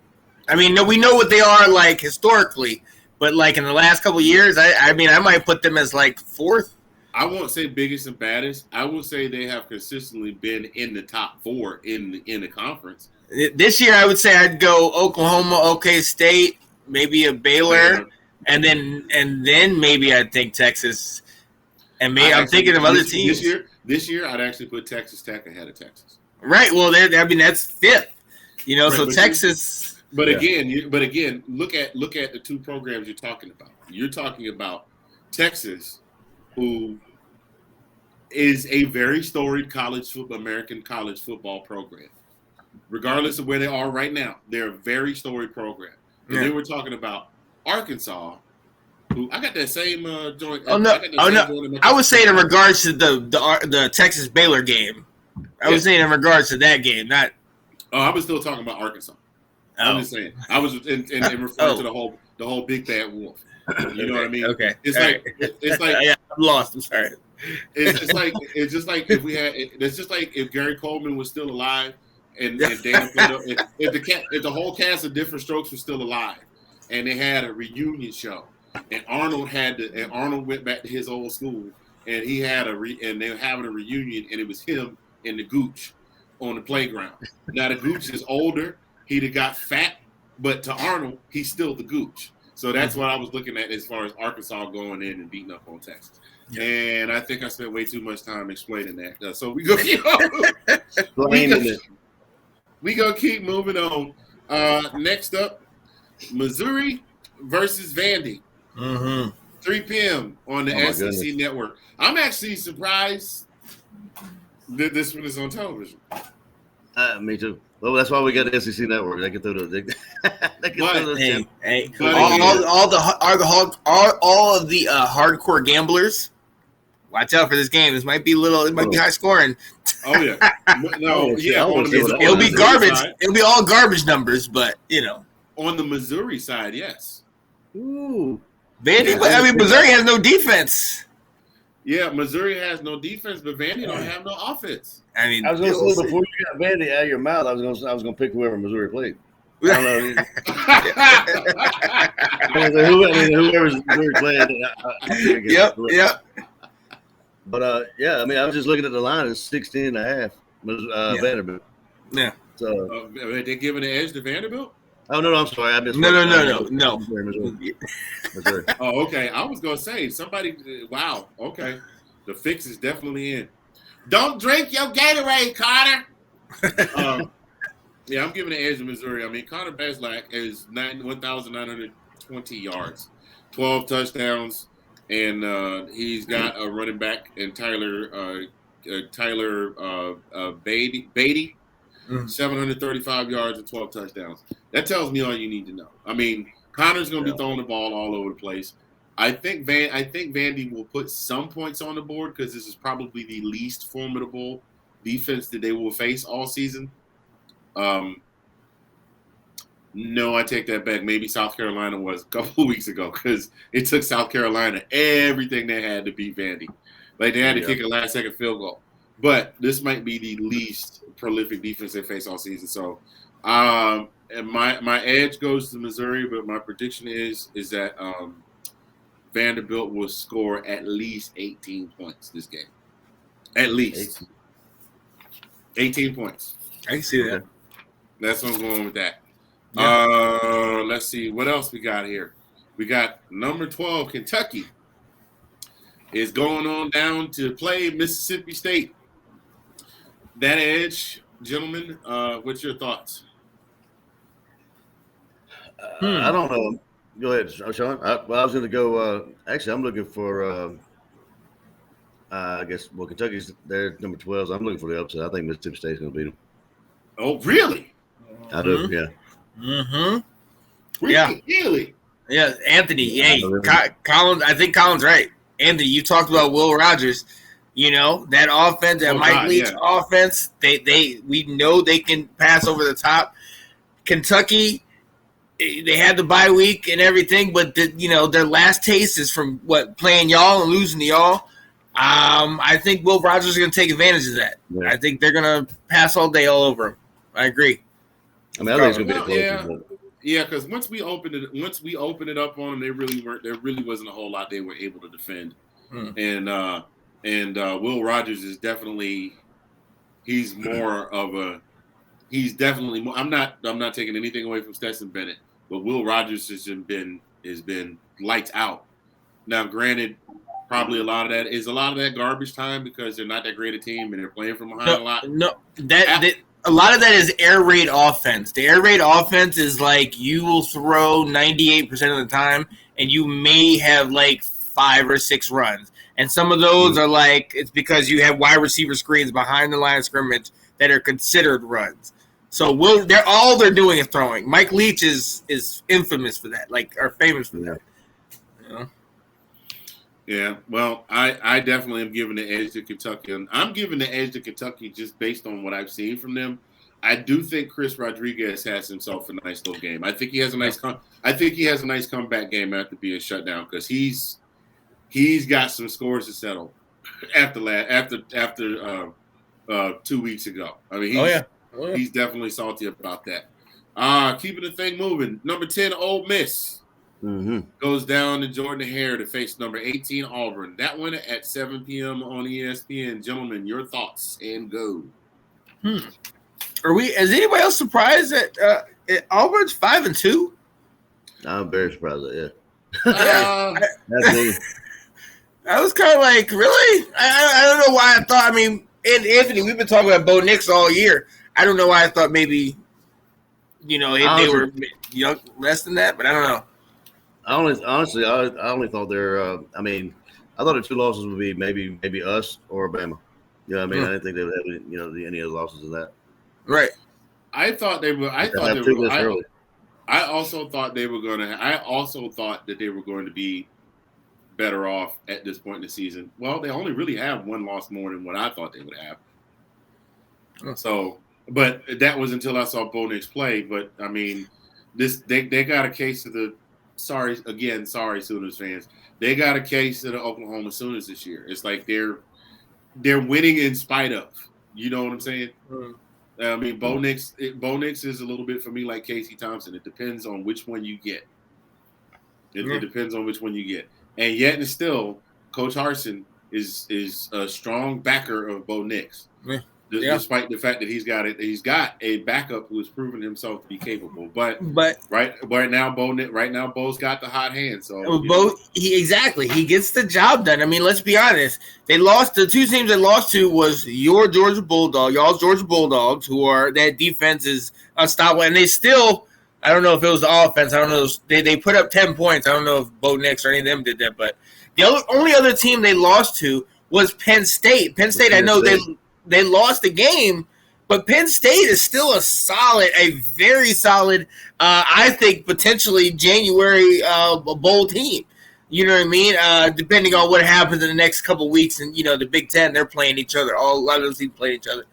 Speaker 4: I mean, no, we know what they are like historically, but like in the last couple of years, I might put them as like 4th.
Speaker 3: I won't say biggest and baddest. I will say they have consistently been in the top 4 in the conference.
Speaker 4: This year, I would say I'd go Oklahoma, OK State, maybe a Baylor, and then maybe I'd think Texas. And maybe I'm thinking of other teams.
Speaker 3: This year, I'd actually put Texas Tech ahead of Texas.
Speaker 4: Right. Well, that's 5th. Right, so Texas.
Speaker 3: Again, look at the 2 programs you're talking about. You're talking about Texas, who is a very storied American college football program. Regardless of where they are right now, they're a very storied program. And then we're talking about Arkansas, who I got that same joint.
Speaker 4: I was saying in regards to the Texas Baylor game. I was saying in regards to that game, not.
Speaker 3: Oh, I was still talking about Arkansas. I'm just saying. I was in referring to the whole big bad wolf. You know what I mean?
Speaker 4: Okay.
Speaker 3: It's like
Speaker 4: yeah, I'm lost. I'm sorry.
Speaker 3: It's just like if Gary Coleman was still alive and Dan if the whole cast of Different Strokes was still alive and they had a reunion show and Arnold went back to his old school and he had and they were having a reunion and it was him and the Gooch on the playground. Now the Gooch is older. He'd have got fat, but to Arnold, he's still the Gooch. So that's what I was looking at as far as Arkansas going in and beating up on Texas. Yeah. And I think I spent way too much time explaining that. So we gonna keep moving on. Next up, Missouri versus Vandy. 3 p.m. on the SEC network. I'm actually surprised that this one is on television.
Speaker 7: Me too. Well, that's why we got the SEC network. They can throw the.
Speaker 4: All of the hardcore gamblers, watch out for this game. This might be be high scoring.
Speaker 3: Oh yeah,
Speaker 4: it'll be garbage. It'll be all garbage numbers, but
Speaker 3: on the Missouri side, yes.
Speaker 7: Ooh,
Speaker 4: Vandy. Missouri has no defense.
Speaker 3: Yeah, Missouri has no defense, but Vandy don't have no offense.
Speaker 7: I was going to say before you got Vandy out of your mouth, I was going to pick whoever Missouri played. I don't know. Whoever's Missouri played.
Speaker 4: Yep.
Speaker 7: But I was just looking at the line. It's 16.5. Vanderbilt.
Speaker 4: Yeah.
Speaker 7: So
Speaker 3: are they giving the edge to Vanderbilt?
Speaker 7: oh no, I'm sorry, I missed.
Speaker 4: No.
Speaker 7: Missouri.
Speaker 3: Oh, okay. I was gonna say somebody. Wow. Okay, the fix is definitely in. Don't drink your Gatorade, Carter. Yeah, I'm giving the edge to Missouri. I mean, Connor Bazelak is 1,920 yards, 12 touchdowns, and he's got a running back in Tyler Beatty, 735 yards and 12 touchdowns. That tells me all you need to know. I mean, Connor's going to be throwing the ball all over the place. I think Vandy will put some points on the board because this is probably the least formidable defense that they will face all season. No, I take that back. Maybe South Carolina was a couple of weeks ago because it took South Carolina everything they had to beat Vandy. Like they had to kick a last-second field goal. But this might be the least prolific defense they face all season. So, and my edge goes to Missouri, but my prediction is that Vanderbilt will score at least 18 points this game. At least 18 points.
Speaker 4: I can see that.
Speaker 3: That's what I'm going with that. Yeah. Let's see what else we got here. We got number 12, Kentucky, is going on down to play Mississippi State. That edge, gentlemen, what's your thoughts?
Speaker 7: I don't know. Go ahead, Sean. I was going to go. Actually, I'm looking for. I guess Kentucky's there number 12. So I'm looking for the upset. I think Mississippi State's going to beat them.
Speaker 3: Oh, really?
Speaker 7: I do. Yeah.
Speaker 4: Mm-hmm.
Speaker 3: Really?
Speaker 4: Yeah, Anthony. Hey, Collins. I think Collins right. Anthony, you talked about Will Rogers. You know that offense, that Mike Leach offense. We know they can pass over the top. Kentucky, they had the bye week and everything, but their last taste is from playing y'all and losing to y'all. I think Will Rogers is going to take advantage of that. Yeah. I think they're going to pass all day all over him. I agree.
Speaker 7: I mean, I think it's going to be a close.
Speaker 3: Yeah, because once we opened it up on them, there really wasn't a whole lot they were able to defend. And Will Rogers is definitely I'm not taking anything away from Stetson Bennett, but Will Rogers has been lights out. Now, granted, probably a lot of that garbage time because they're not that great a team and they're playing from behind a lot.
Speaker 4: No, a lot of that is air raid offense. The air raid offense is like you will throw 98% of the time and you may have like 5 or 6 runs. And some of those are like it's because you have wide receiver screens behind the line of scrimmage that are considered runs. So they're doing is throwing. Mike Leach is infamous for that, or famous for that. You know?
Speaker 3: Yeah, well, I definitely am giving the edge to Kentucky. And I'm giving the edge to Kentucky just based on what I've seen from them. I do think Chris Rodriguez has himself a nice little game. I think he has a nice comeback game after being shut down because he's got some scores to settle after 2 weeks ago. I mean, he's definitely salty about that. Keeping the thing moving. Number 10, Ole Miss. Goes down to Jordan Hare to face number 18 Auburn. That one at 7 p.m. on ESPN. Gentlemen, your thoughts and go.
Speaker 4: Is anybody else surprised that Auburn's 5-2?
Speaker 7: I'm very surprised at
Speaker 4: That's me. I was kind of like, really? I don't know why I thought. I mean, and Anthony, we've been talking about Bo Nix all year. I don't know why I thought maybe, they were young, less than that, but I don't know.
Speaker 7: I only thought I thought the 2 losses would be maybe us or Alabama. You know what I mean? I didn't think they would have any other losses than that.
Speaker 4: Right.
Speaker 3: I thought they were. I also thought they were going to. I also thought that they were going to be better off at this point in the season. Well, they only really have 1 loss more than what I thought they would have. So, but that was until I saw Bo Nix play. But I mean, they got a case of the. Sorry, Sooners fans. They got a case of the Oklahoma Sooners this year. It's like they're winning in spite of. You know what I'm saying? I mean, Bo Nix is a little bit for me like Casey Thompson. It depends on which one you get. It depends on which one you get. And yet and still, Coach Harsin is a strong backer of Bo Nix. despite the fact that he's got a backup who has proven himself to be capable. But right now, Bo's got the hot hand. So
Speaker 4: he gets the job done. I mean, let's be honest. They lost the two teams they lost to was your Georgia Bulldogs, y'all's Georgia Bulldogs, who are that defense is unstoppable, and they still. I don't know if it was the offense. I don't know. They put up 10 points. I don't know if Bo Nix or any of them did that, but the only other team they lost to was Penn State. Penn State, I know they lost the game, but Penn State is still a very solid, I think, potentially January bowl team. You know what I mean? Depending on what happens in the next couple of weeks. And, the Big Ten, they're playing each other. A lot of those teams playing each other.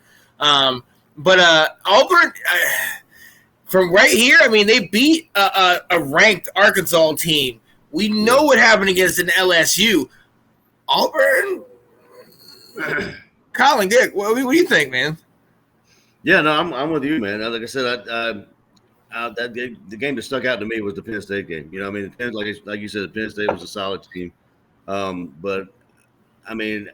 Speaker 4: But Auburn, from right here, I mean, they beat a ranked Arkansas team. We know what happened against an LSU. Auburn, Colin, Dick, what do you think, man?
Speaker 7: Yeah, no, I'm with you, man. Like I said, the game that stuck out to me was the Penn State game. I mean, Penn, like you said, Penn State was a solid team. But I mean,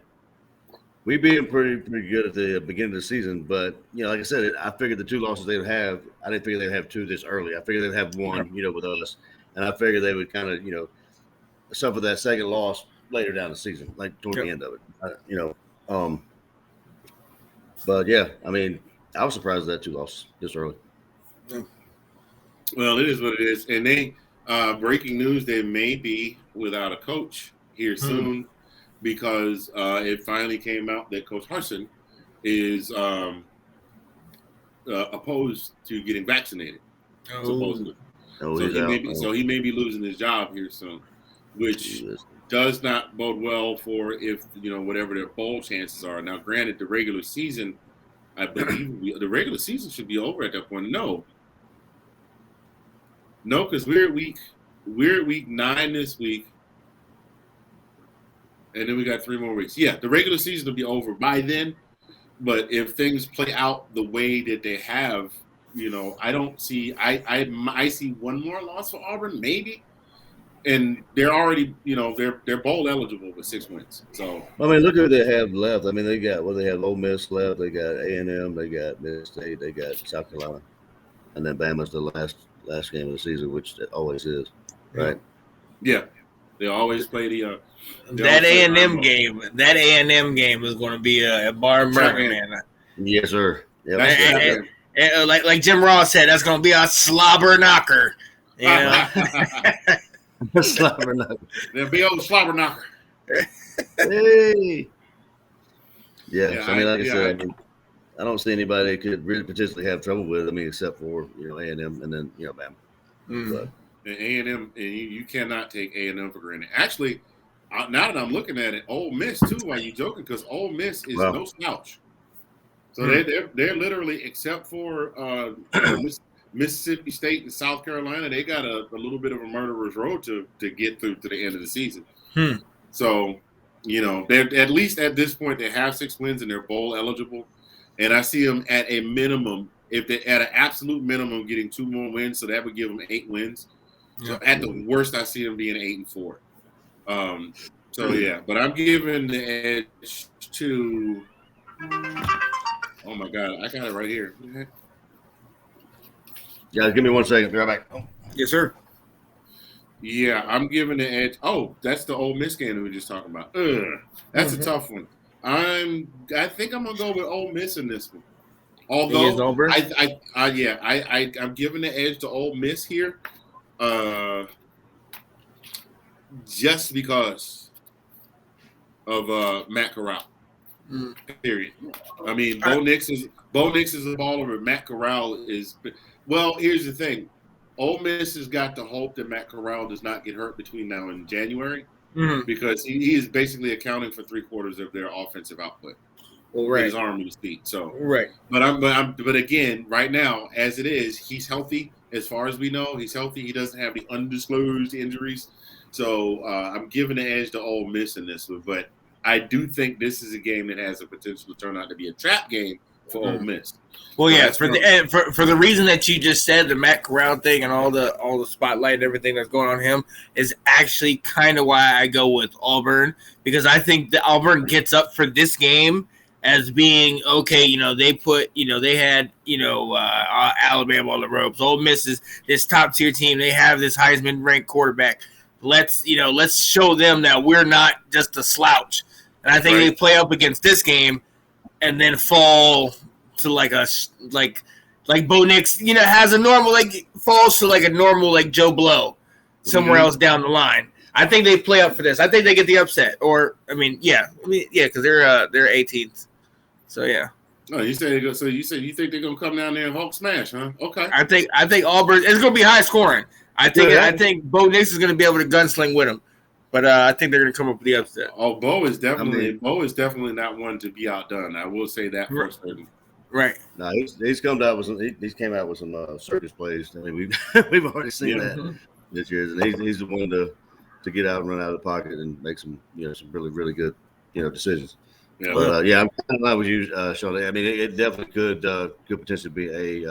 Speaker 7: we beat them pretty good at the beginning of the season. But like I said, I figured the two losses they would have. I didn't figure they'd have two this early. I figured they'd have one, with us, and I figured they would kind of, suffer that second loss later down the season, like toward the end of it. But yeah, I mean, I was surprised at that two losses this early.
Speaker 3: Well, it is what it is, and they breaking news: they may be without a coach here soon. Because it finally came out that Coach Harsin is opposed to getting vaccinated, supposedly. So he may be losing his job here soon, which does not bode well for if whatever their bowl chances are. Now, granted, the regular season, I believe the regular season should be over at that point. No, because we're at week 9 this week. And then we got 3 more weeks. Yeah, the regular season will be over by then. But if things play out the way that they have, I don't see. I see one more loss for Auburn, maybe. And they're already, they're bowl eligible with 6 wins. So
Speaker 7: I mean, look at what they have left. I mean, they have Ole Miss left. They got A&M. They got Mississippi State. They got South Carolina, and then Bama's the last game of the season, which it always is, right?
Speaker 3: Yeah, they always play the.
Speaker 4: That A&M game. That A&M game is going to be a bar murder, man.
Speaker 7: Yes, sir. Yep.
Speaker 4: And like Jim Ross said, that's going to be a slobber knocker.
Speaker 7: Slobber knocker.
Speaker 3: There'll be old slobber knocker.
Speaker 7: Hey. Yeah. So, I mean, like I said, I don't see anybody that could really potentially have trouble with it. I mean, except for A&M and then Bama.
Speaker 3: And A&M, and you cannot take A&M for granted. Actually, now that I'm looking at it, Ole Miss too. Why you joking? Because Ole Miss is no slouch. So they're literally, except for Mississippi State and South Carolina, they got a little bit of a murderer's road to get through to the end of the season. So they're at least at this point they have 6 wins and they're bowl eligible. And I see them at a minimum, if they at an absolute minimum, getting 2 more wins. So that would give them 8 wins. So at the worst, I see them being 8-4. But I'm giving the edge to. Oh my God, I got it right here.
Speaker 7: Yeah, give me 1 second. Be right back.
Speaker 4: Yes, sir.
Speaker 3: Yeah, I'm giving the edge. Oh, that's the Ole Miss game that we were just talking about. That's a tough one. I think I'm gonna go with Ole Miss in this one. Although I'm giving the edge to Ole Miss here. Just because of Matt Corral. Period. I mean, Bo Nix is a baller, but Matt Corral is. Well, here's the thing: Ole Miss has got to hope that Matt Corral does not get hurt between now and January, because he is basically accounting for 3/4 of their offensive output.
Speaker 4: Well, right.
Speaker 3: His arm and his feet. So
Speaker 4: right.
Speaker 3: But again, right now, as it is, he's healthy. As far as we know, he's healthy. He doesn't have the undisclosed injuries. So I'm giving the edge to Ole Miss in this one. But I do think this is a game that has the potential to turn out to be a trap game for Ole Miss.
Speaker 4: Well, yeah, for the reason that you just said, the Matt Corral thing and all the spotlight and everything that's going on him is actually kind of why I go with Auburn, because I think that Auburn gets up for this game as being okay. They had Alabama on the ropes. Ole Miss is this top tier team. They have this Heisman ranked quarterback. Let's show them that we're not just a slouch. And I think they play up against this game and then fall to like Bo Nix, has a normal falls to like a normal Joe Blow somewhere else down the line. I think they play up for this. I think they get the upset. Because they're 18th. So yeah.
Speaker 3: Oh, you think they're gonna come down there and Hulk smash, huh? Okay.
Speaker 4: I think Auburn. It's gonna be high scoring. I think Bo Nix is gonna be able to gunsling with him, but I think they're gonna come up with the upset.
Speaker 3: Oh, Bo is definitely not one to be outdone. I will say that for certain.
Speaker 4: Right.
Speaker 7: No, he's come out with some circus plays. I mean, we've already seen that this year, and he's the one to get out and run out of the pocket and make some some really really good decisions. Yeah, but I'm kind of like with you, Sean. I mean, it definitely could potentially be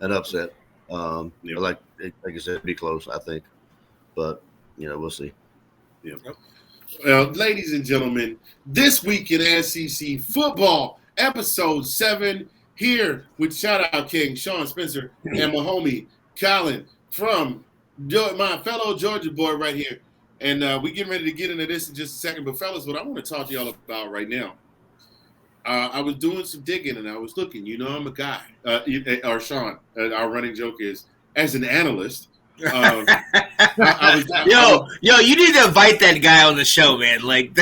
Speaker 7: an upset. Like I said, be close, I think, but we'll see.
Speaker 3: Yeah. Well, ladies and gentlemen, this week in SEC football, episode 7, here with Shout Out King Sean Spencer and my homie Colin from my fellow Georgia boy right here. And we getting ready to get into this in just a second. But fellas, what I want to talk to y'all about right now, I was doing some digging and I was looking. I'm a guy, or Sean, our running joke is, as an analyst. You need to invite that guy on the show, man. Like,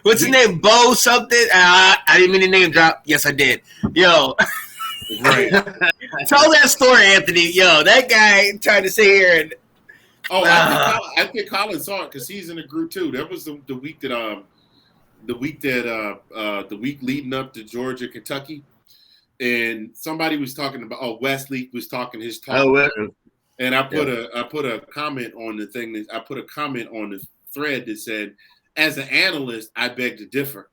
Speaker 3: what's his name? Bo something? I didn't mean to name drop. Yes, I did. Right. Tell that story, Anthony. That guy tried to sit here and. Oh, I think Colin saw it because he's in the group too. That was the week that the week leading up to Georgia, Kentucky, and somebody was talking about. Wesley was talking his talk. And I put a comment on the thing that I put a comment on the thread that said, as an analyst, I beg to differ.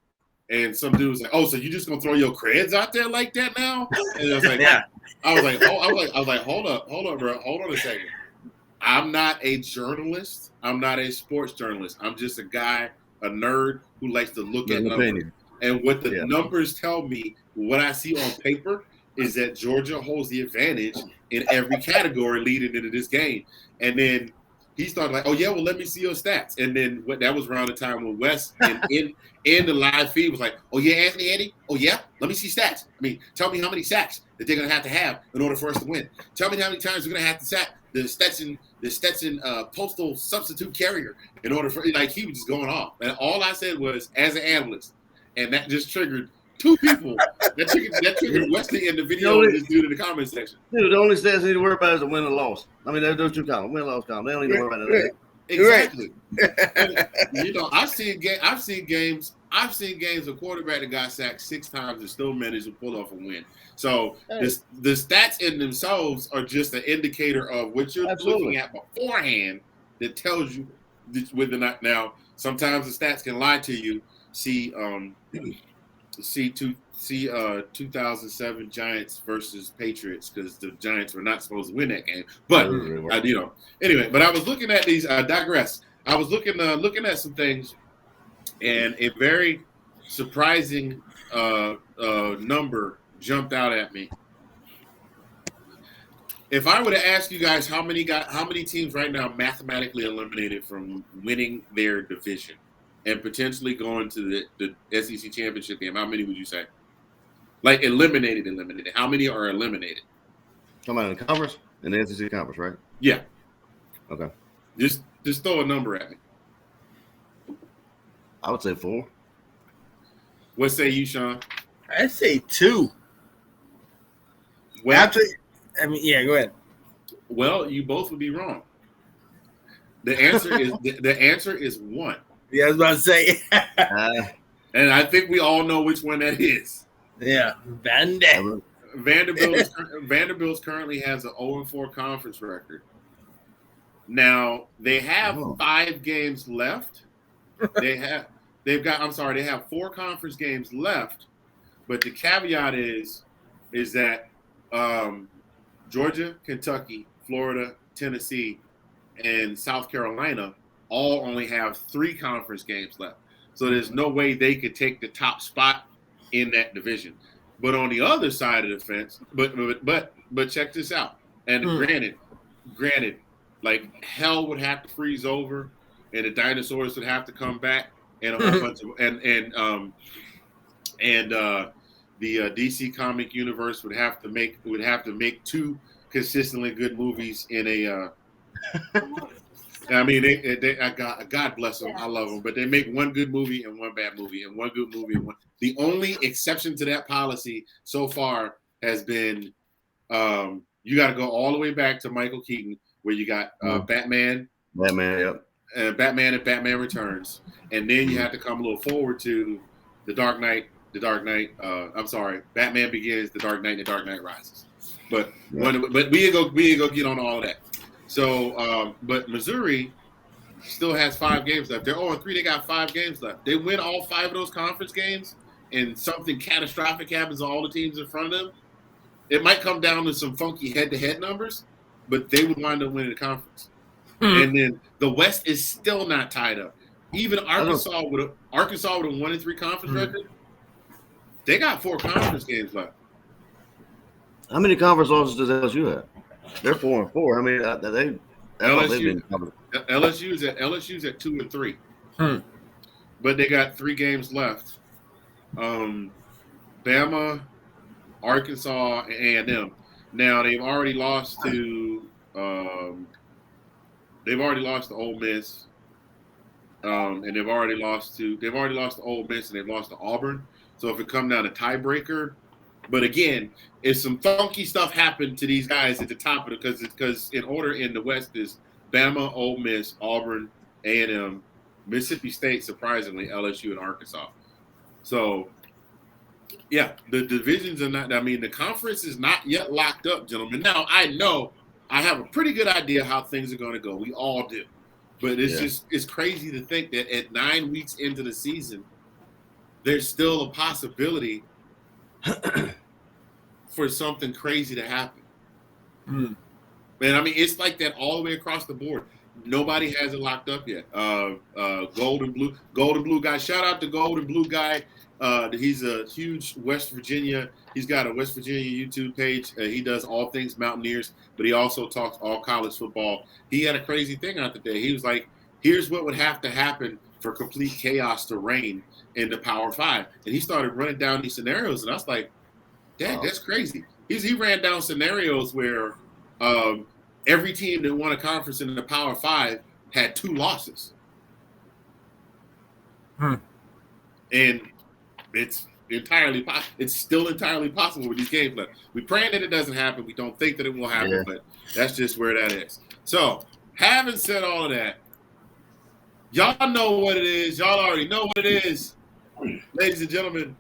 Speaker 3: And some dude was like, "Oh, so you just gonna throw your creds out there like that now?" And I was like, I was like, hold up, bro, hold on a second. I'm not a journalist. I'm not a sports journalist. I'm just a guy, a nerd who likes to look at numbers. And what the numbers tell me, what I see on paper, is that Georgia holds the advantage in every category leading into this game. And then he started like, "Oh yeah, well let me see your stats." And then that was around the time when Wes in the live feed was like, "Oh yeah, Anthony, oh yeah, let me see stats. I mean, tell me how many sacks that they're gonna have to have in order for us to win. Tell me how many times we're gonna have to sack the Stetson postal substitute carrier in order for," like, he was just going off. And all I said was, as an analyst, and that just triggered 2 people. that triggered Wesley in the video and this dude in the comment section.
Speaker 7: Dude, the only stats they need to worry about is the win and loss. I mean, those 2 columns, win and loss column. They don't need to worry about that.
Speaker 3: Exactly. And, I've seen games. I've seen games a quarterback that got sacked 6 times and still managed to pull off a win. So the stats in themselves are just an indicator of what you're looking at beforehand that tells you whether or not. Now, sometimes the stats can lie to you. See 2007 Giants versus Patriots, because the Giants were not supposed to win that game. But anyway. But I was looking at these. I digress. I was looking at some things, and a very surprising number jumped out at me. If I were to ask you guys how many teams right now mathematically eliminated from winning their division and potentially going to the SEC championship game, how many would you say? Like eliminated. How many are eliminated?
Speaker 7: Come on, in the conference? In the SEC conference, right?
Speaker 3: Yeah.
Speaker 7: Okay.
Speaker 3: Just throw a number at me.
Speaker 7: I would say 4.
Speaker 3: What say you, Sean?
Speaker 4: I'd say 2.
Speaker 3: Well,
Speaker 4: go ahead.
Speaker 3: Well, you both would be wrong. The answer is 1.
Speaker 4: Yeah, I was about to say.
Speaker 3: And I think we all know which one that is.
Speaker 4: Yeah, Vandy.
Speaker 3: Vanderbilt currently has an 0-4 conference record. Now they have 5 games left. They have 4 conference games left, but the caveat is that Georgia, Kentucky, Florida, Tennessee, and South Carolina all only have 3 conference games left. So there's no way they could take the top spot in that division. But on the other side of the fence, but check this out. And granted, like hell would have to freeze over, and the dinosaurs would have to come back, and a whole bunch of the DC comic universe would have to make 2 consistently good movies in a. I mean, God bless them. I love them, but they make 1 good movie and 1 bad movie, and 1 good movie and 1. The only exception to that policy so far has been you got to go all the way back to Michael Keaton, where you got Batman,
Speaker 7: yep,
Speaker 3: Batman and Batman Returns, and then you have to come a little forward to The Dark Knight. I'm sorry, Batman Begins, The Dark Knight, and The Dark Knight Rises. But we ain't go get on all of that. So, but Missouri still has 5 games left. They're 0-3. They got 5 games left. They win all 5 of those conference games, and something catastrophic happens to all the teams in front of them. It might come down to some funky head-to-head numbers, but they would wind up winning the conference. And then the West is still not tied up. Even Arkansas with a 1-3 conference record, they got 4 conference games left.
Speaker 7: How many conference losses does LSU have? They're 4-4. I mean,
Speaker 3: LSU's at 2-3, but they got 3 games left. Bama, Arkansas, and A&M. Now they've already lost to Ole Miss, and they've already lost to Ole Miss, and they've lost to Auburn. So if it comes down to tiebreaker. But again, if some funky stuff happened to these guys at the top of it, because in order in the West is Bama, Ole Miss, Auburn, A&M, Mississippi State, surprisingly, LSU, and Arkansas. So, yeah, the divisions are not. I mean, the conference is not yet locked up, gentlemen. Now I know I have a pretty good idea how things are going to go. We all do, but it's crazy to think that at 9 weeks into the season, there's still a possibility for something crazy to happen. Man, I mean, it's like that all the way across the board. Nobody has it locked up yet. Golden Blue guy. Shout out to Golden Blue guy. He's a huge West Virginia. He's got a West Virginia YouTube page. He does all things Mountaineers, but he also talks all college football. He had a crazy thing out today. He was like, here's what would have to happen for complete chaos to reign in the Power 5. And he started running down these scenarios, and I was like, dang, that's crazy. He ran down scenarios where every team that won a conference in the Power 5 had 2 losses. And it's still entirely possible with these games left. We're praying that it doesn't happen. We don't think that it will happen, but that's just where that is. So, having said all of that, y'all know what it is. Y'all already know what it is. Ladies and gentlemen,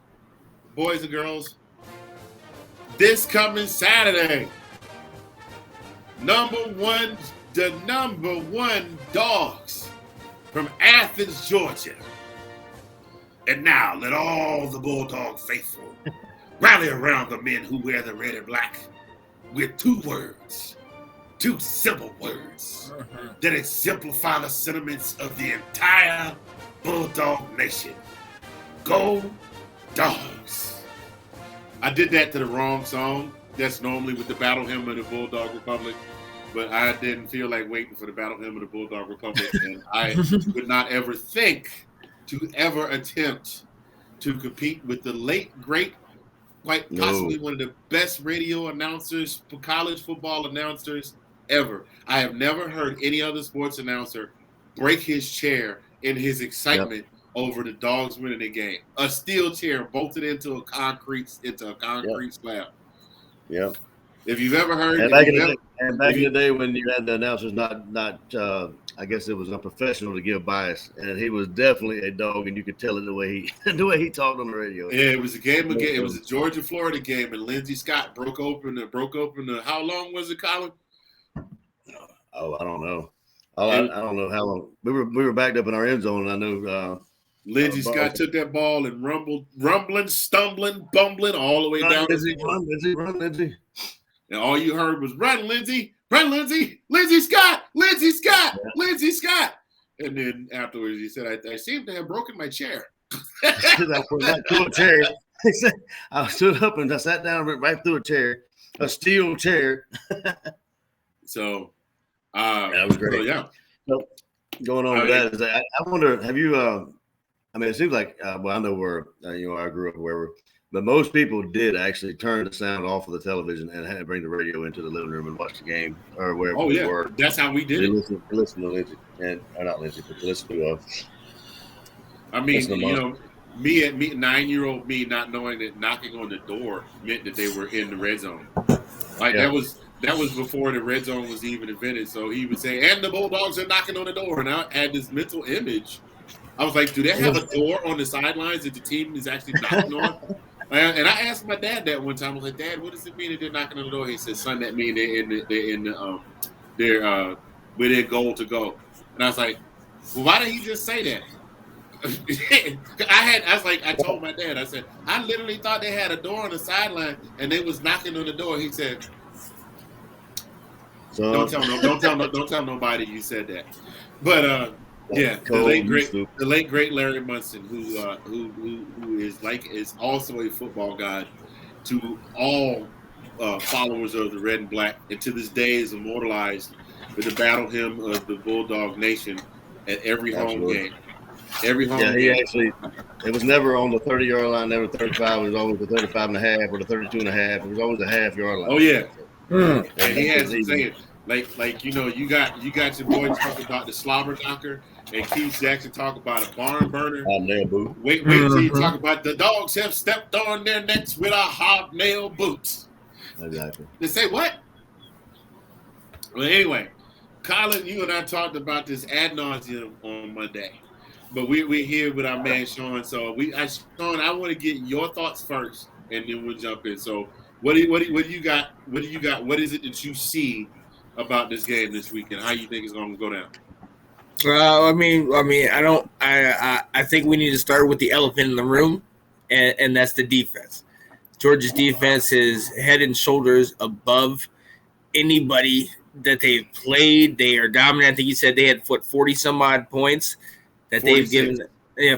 Speaker 3: boys and girls, this coming Saturday, the number one dogs from Athens, Georgia. And now let all the Bulldog faithful rally around the men who wear the red and black with 2 words, 2 simple words that exemplify the sentiments of the entire Bulldog Nation. Go Dogs. I did that to the wrong song. That's normally with the Battle Hymn of the Bulldog Republic, but I didn't feel like waiting for the Battle Hymn of the Bulldog Republic, and I would not ever think to ever attempt to compete with the late, great, quite possibly one of the best radio announcers, college football announcers ever. I have never heard any other sports announcer break his chair in his excitement over the Dogs winning the game. A steel chair bolted into a concrete slab.
Speaker 7: Yep.
Speaker 3: If you've ever heard,
Speaker 7: back in the day when you had the announcers not I guess it was unprofessional to give bias, and he was definitely a dog, and you could tell it the way he talked on the radio.
Speaker 3: Yeah, it was a game again. It was a Georgia-Florida game, and Lindsey Scott broke open the. How long was it, Colin?
Speaker 7: Oh, I don't know. I don't know how long. We were backed up in our end zone, and I know
Speaker 3: Lindsey Scott took that ball and rumbling, stumbling, bumbling all the way down.
Speaker 7: Run, Lindsey.
Speaker 3: And all you heard was "Run, Lindsey! Run, Lindsey! Lindsey Scott! Lindsey Scott! Lindsey Scott!" And then afterwards, he said, "I seem to have broken my chair."
Speaker 7: That cool chair. I stood up and I sat down right through a steel chair.
Speaker 3: So,
Speaker 7: that was great.
Speaker 3: So, yeah.
Speaker 7: So going on with that is that I wonder, have you? I mean, it seems like well, I know where I grew up, wherever, but most people did actually turn the sound off of the television and had to bring the radio into the living room and watch the game or wherever we were.
Speaker 3: That's how we did
Speaker 7: they
Speaker 3: it.
Speaker 7: Listen to Lindsay and or not Lindsay, but listen to.
Speaker 3: I mean, me 9-year-old me not knowing that knocking on the door meant that they were in the red zone. Like that was before the red zone was even invented. So he would say, "And the Bulldogs are knocking on the door," and I had this mental image. I was like, "Do they have a door on the sidelines that the team is actually knocking on?" And I asked my dad that one time. I was like, "Dad, what does it mean that they're knocking on the door?" He said, "Son, that means they're with their goal to go." And I was like, "Well, why did he just say that?" I told my dad, I said, I literally thought they had a door on the sideline and they was knocking on the door. He said, don't tell nobody you said that. But the late great Larry Munson, who is also a football god to all followers of the red and black, and to this day is immortalized with the battle hymn of the Bulldog Nation at every home game. Every home game.
Speaker 7: He actually, it was never on the 30-yard line, never 35. It was always the 35 and a half or the 32 and a half. It was always a half-yard line.
Speaker 3: Oh, yeah. And he has to say it. Like you got your boy talking about the slobber knocker, and Keith Jackson talk about a barn burner.
Speaker 7: Hobnail boot.
Speaker 3: Wait till you talk about the dogs have stepped on their necks with our hobnail boots.
Speaker 7: Exactly.
Speaker 3: They say what? Well, anyway, Colin, you and I talked about this ad nauseum on Monday. But we're here with our man Sean. So Sean, I want to get your thoughts first, and then we'll jump in. So what do you got? What do you got? What is it that you see about this game this weekend? How you think it's going to go down?
Speaker 4: I think we need to start with the elephant in the room, and that's the defense. Georgia's defense is head and shoulders above anybody that they've played. They are dominant. I think you said they had 40 some odd points that 46. They've given.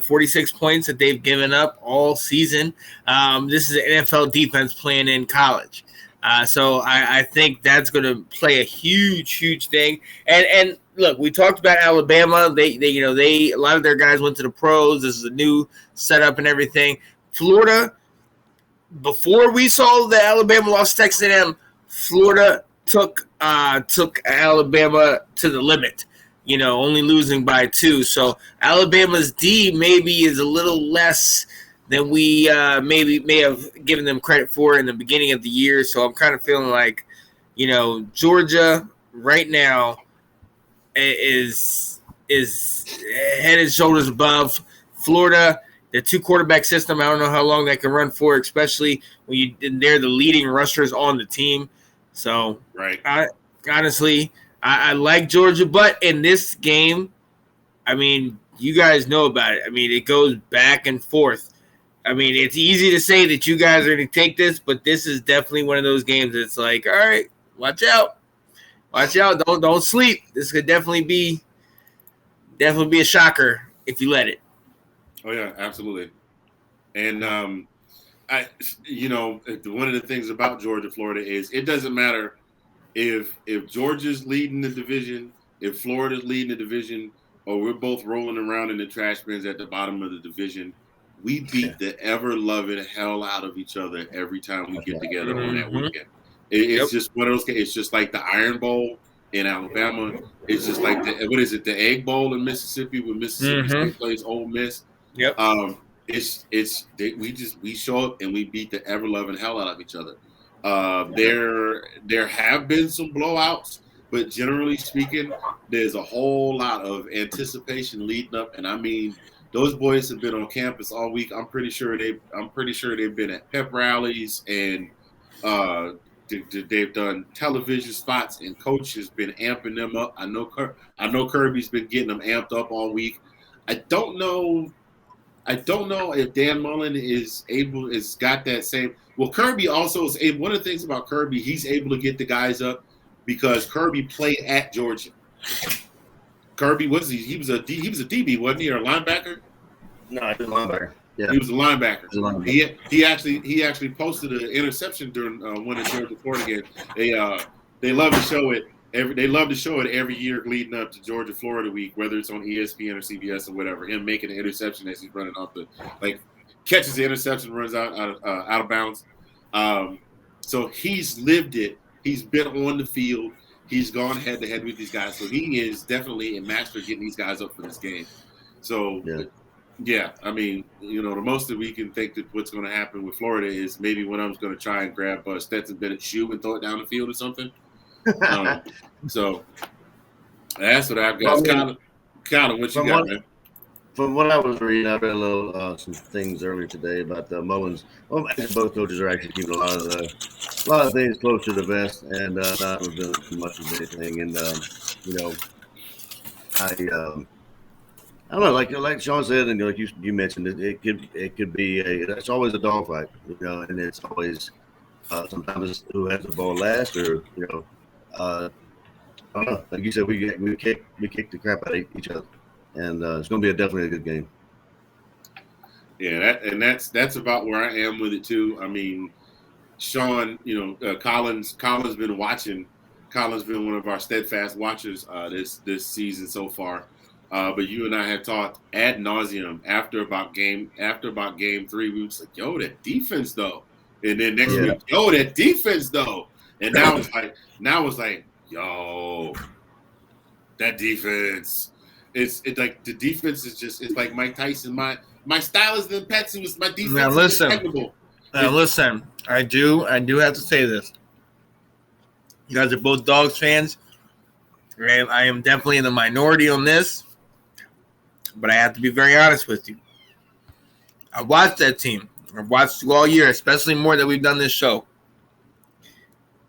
Speaker 4: 46 points that they've given up all season. This is an NFL defense playing in college. So I think that's going to play a huge thing. And look, we talked about Alabama. They a lot of their guys went to the pros. This is a new setup and everything. Florida, before we saw the Alabama loss to Texas A&M, Florida took Alabama to the limit. Only losing by 2. So Alabama's D maybe is a little less than we may have given them credit for in the beginning of the year. So I'm kind of feeling like, Georgia right now is head and shoulders above Florida. The 2-quarterback system, I don't know how long that can run for, especially when they're the leading rushers on the team. So
Speaker 3: right.
Speaker 4: I like Georgia, but in this game, I mean, you guys know about it. I mean, it goes back and forth. I mean, it's easy to say that you guys are going to take this, but this is definitely one of those games that's like, all right, watch out. Watch out. Don't sleep. This could definitely be a shocker if you let it.
Speaker 3: Oh, yeah, absolutely. And, one of the things about Georgia, Florida is it doesn't matter if Georgia's leading the division, if Florida's leading the division, or we're both rolling around in the trash bins at the bottom of the division, we beat the ever-loving hell out of each other every time we get together on that weekend. It's just one of those. It's just like the Iron Bowl in Alabama. It's just like the Egg Bowl in Mississippi when Mississippi State plays Ole Miss.
Speaker 4: Yep.
Speaker 3: We show up and we beat the ever-loving hell out of each other. There have been some blowouts, but generally speaking, there's a whole lot of anticipation leading up. And I mean, those boys have been on campus all week. I'm pretty sure they've been at pep rallies and they've done television spots, and coach has been amping them up. I know Kirby's been getting them amped up all week. I don't know if Dan Mullen is got that same. Well, Kirby also is able. One of the things about Kirby, he's able to get the guys up because Kirby played at Georgia. Kirby he was a DB, wasn't he, or a linebacker?
Speaker 7: No, he was a linebacker. Yeah.
Speaker 3: He was a linebacker. He actually posted an interception during one of the Georgia Florida games. They love to show it. They love to show it every year leading up to Georgia Florida week, whether it's on ESPN or CBS or whatever. Him making an interception as he's running off catches the interception, runs out of bounds. So he's lived it. He's been on the field. He's gone head to head with these guys. So he is definitely a master getting these guys up for this game. So yeah, I mean, the most that we can think that what's going to happen with Florida is maybe one of them's going to try and grab Stetson Bennett's shoe and throw it down the field or something. So that's what I've got. Kind of what you got, man.
Speaker 7: From what I was reading, I read a little some things earlier today about the Mullins. Well, both coaches are actually keeping a lot of things close to the vest and not revealing too much of anything. And I don't know, like Sean said, and like you mentioned, it could be it's always a dogfight, and it's always sometimes it's who has the ball last, or I don't know. Like you said, we kick the crap out of each other, and it's going to be definitely a good game.
Speaker 3: Yeah, that's about where I am with it too. I mean, Sean, Colin's been watching. Colin's been one of our steadfast watchers this season so far. But you and I have talked ad nauseum after about game 3. We was like, yo, that defense though. And then next week, yo, that defense though. And now it's like, yo, that defense. It's like the defense is just, it's like Mike Tyson. My style is the Pets. Was my defense.
Speaker 4: Now listen. I do have to say this. You guys are both Dogs fans. I am definitely in the minority on this. But I have to be very honest with you. I watched that team. I've watched you all year, especially more that we've done this show.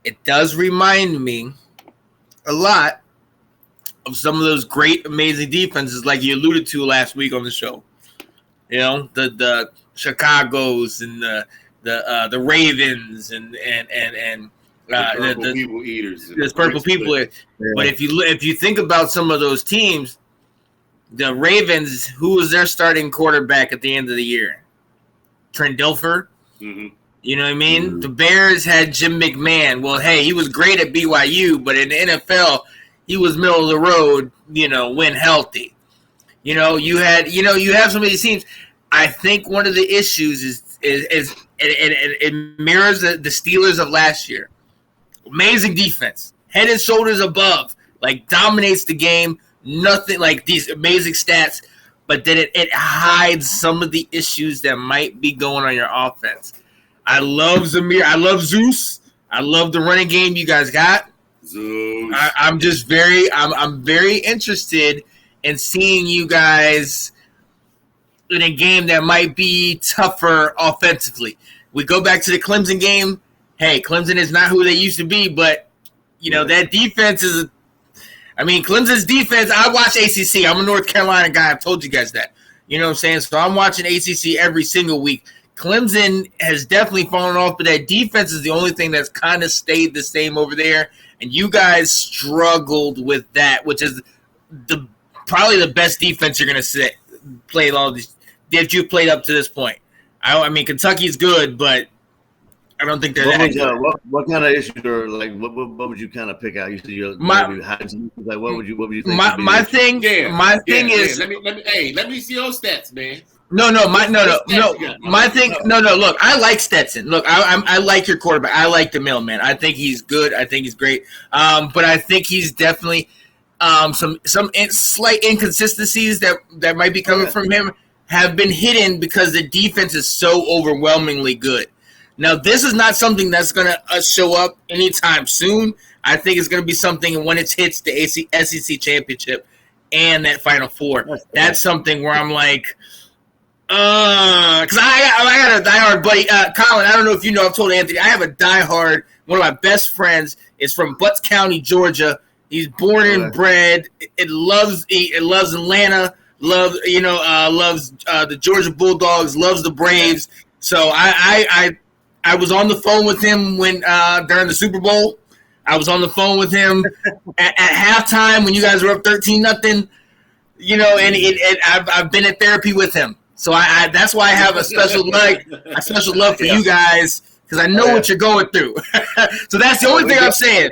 Speaker 4: It does remind me a lot of some of those great, amazing defenses like you alluded to last week on the show. The Chicagos and the Ravens and
Speaker 3: the people eaters.
Speaker 4: There's purple people. Yeah. But if you think about some of those teams, the Ravens, who was their starting quarterback at the end of the year? Trent Dilfer.
Speaker 3: Mm-hmm.
Speaker 4: You know what I mean? Mm-hmm. The Bears had Jim McMahon. Well, hey, he was great at BYU, but in the NFL, he was middle of the road, when healthy. You have some of these teams. I think one of the issues is it mirrors the Steelers of last year. Amazing defense. Head and shoulders above. Dominates the game. Nothing like these amazing stats, but then it hides some of the issues that might be going on your offense. I love Zamir. I love Zeus. I love the running game you guys got.
Speaker 3: Zeus.
Speaker 4: I'm just I'm very interested in seeing you guys in a game that might be tougher offensively. We go back to the Clemson game. Hey, Clemson is not who they used to be, but that defense is. Clemson's defense, I watch ACC. I'm a North Carolina guy. I've told you guys that. You know what I'm saying? So I'm watching ACC every single week. Clemson has definitely fallen off, but that defense is the only thing that's kind of stayed the same over there. And you guys struggled with that, which is probably the best defense you're going to play all these that you played up to this point. Kentucky's good, but I don't think they're
Speaker 7: what kind of issues are what would you kind of pick out? You said what would you think?
Speaker 4: My thing is
Speaker 3: let me see your stats, man.
Speaker 4: No. My thing. No. Look, I like Stetson. Look, I like your quarterback. I like the mailman. I think he's good. I think he's great. But I think he's definitely some slight inconsistencies that might be coming from him have been hidden because the defense is so overwhelmingly good. Now, this is not something that's going to show up anytime soon. I think it's going to be something when it hits the SEC championship and that Final Four. That's something where I'm like, because I got a diehard buddy, Colin. I don't know if you know. I've told Anthony I have a diehard. One of my best friends is from Butts County, Georgia. He's born and bred. It loves Atlanta. Loves the Georgia Bulldogs. Loves the Braves. So I was on the phone with him when during the Super Bowl. I was on the phone with him at halftime when you guys were up 13-0. And I've been at therapy with him. So I that's why I have a special love for you guys because I know what you're going through. So that's the only thing I'm saying.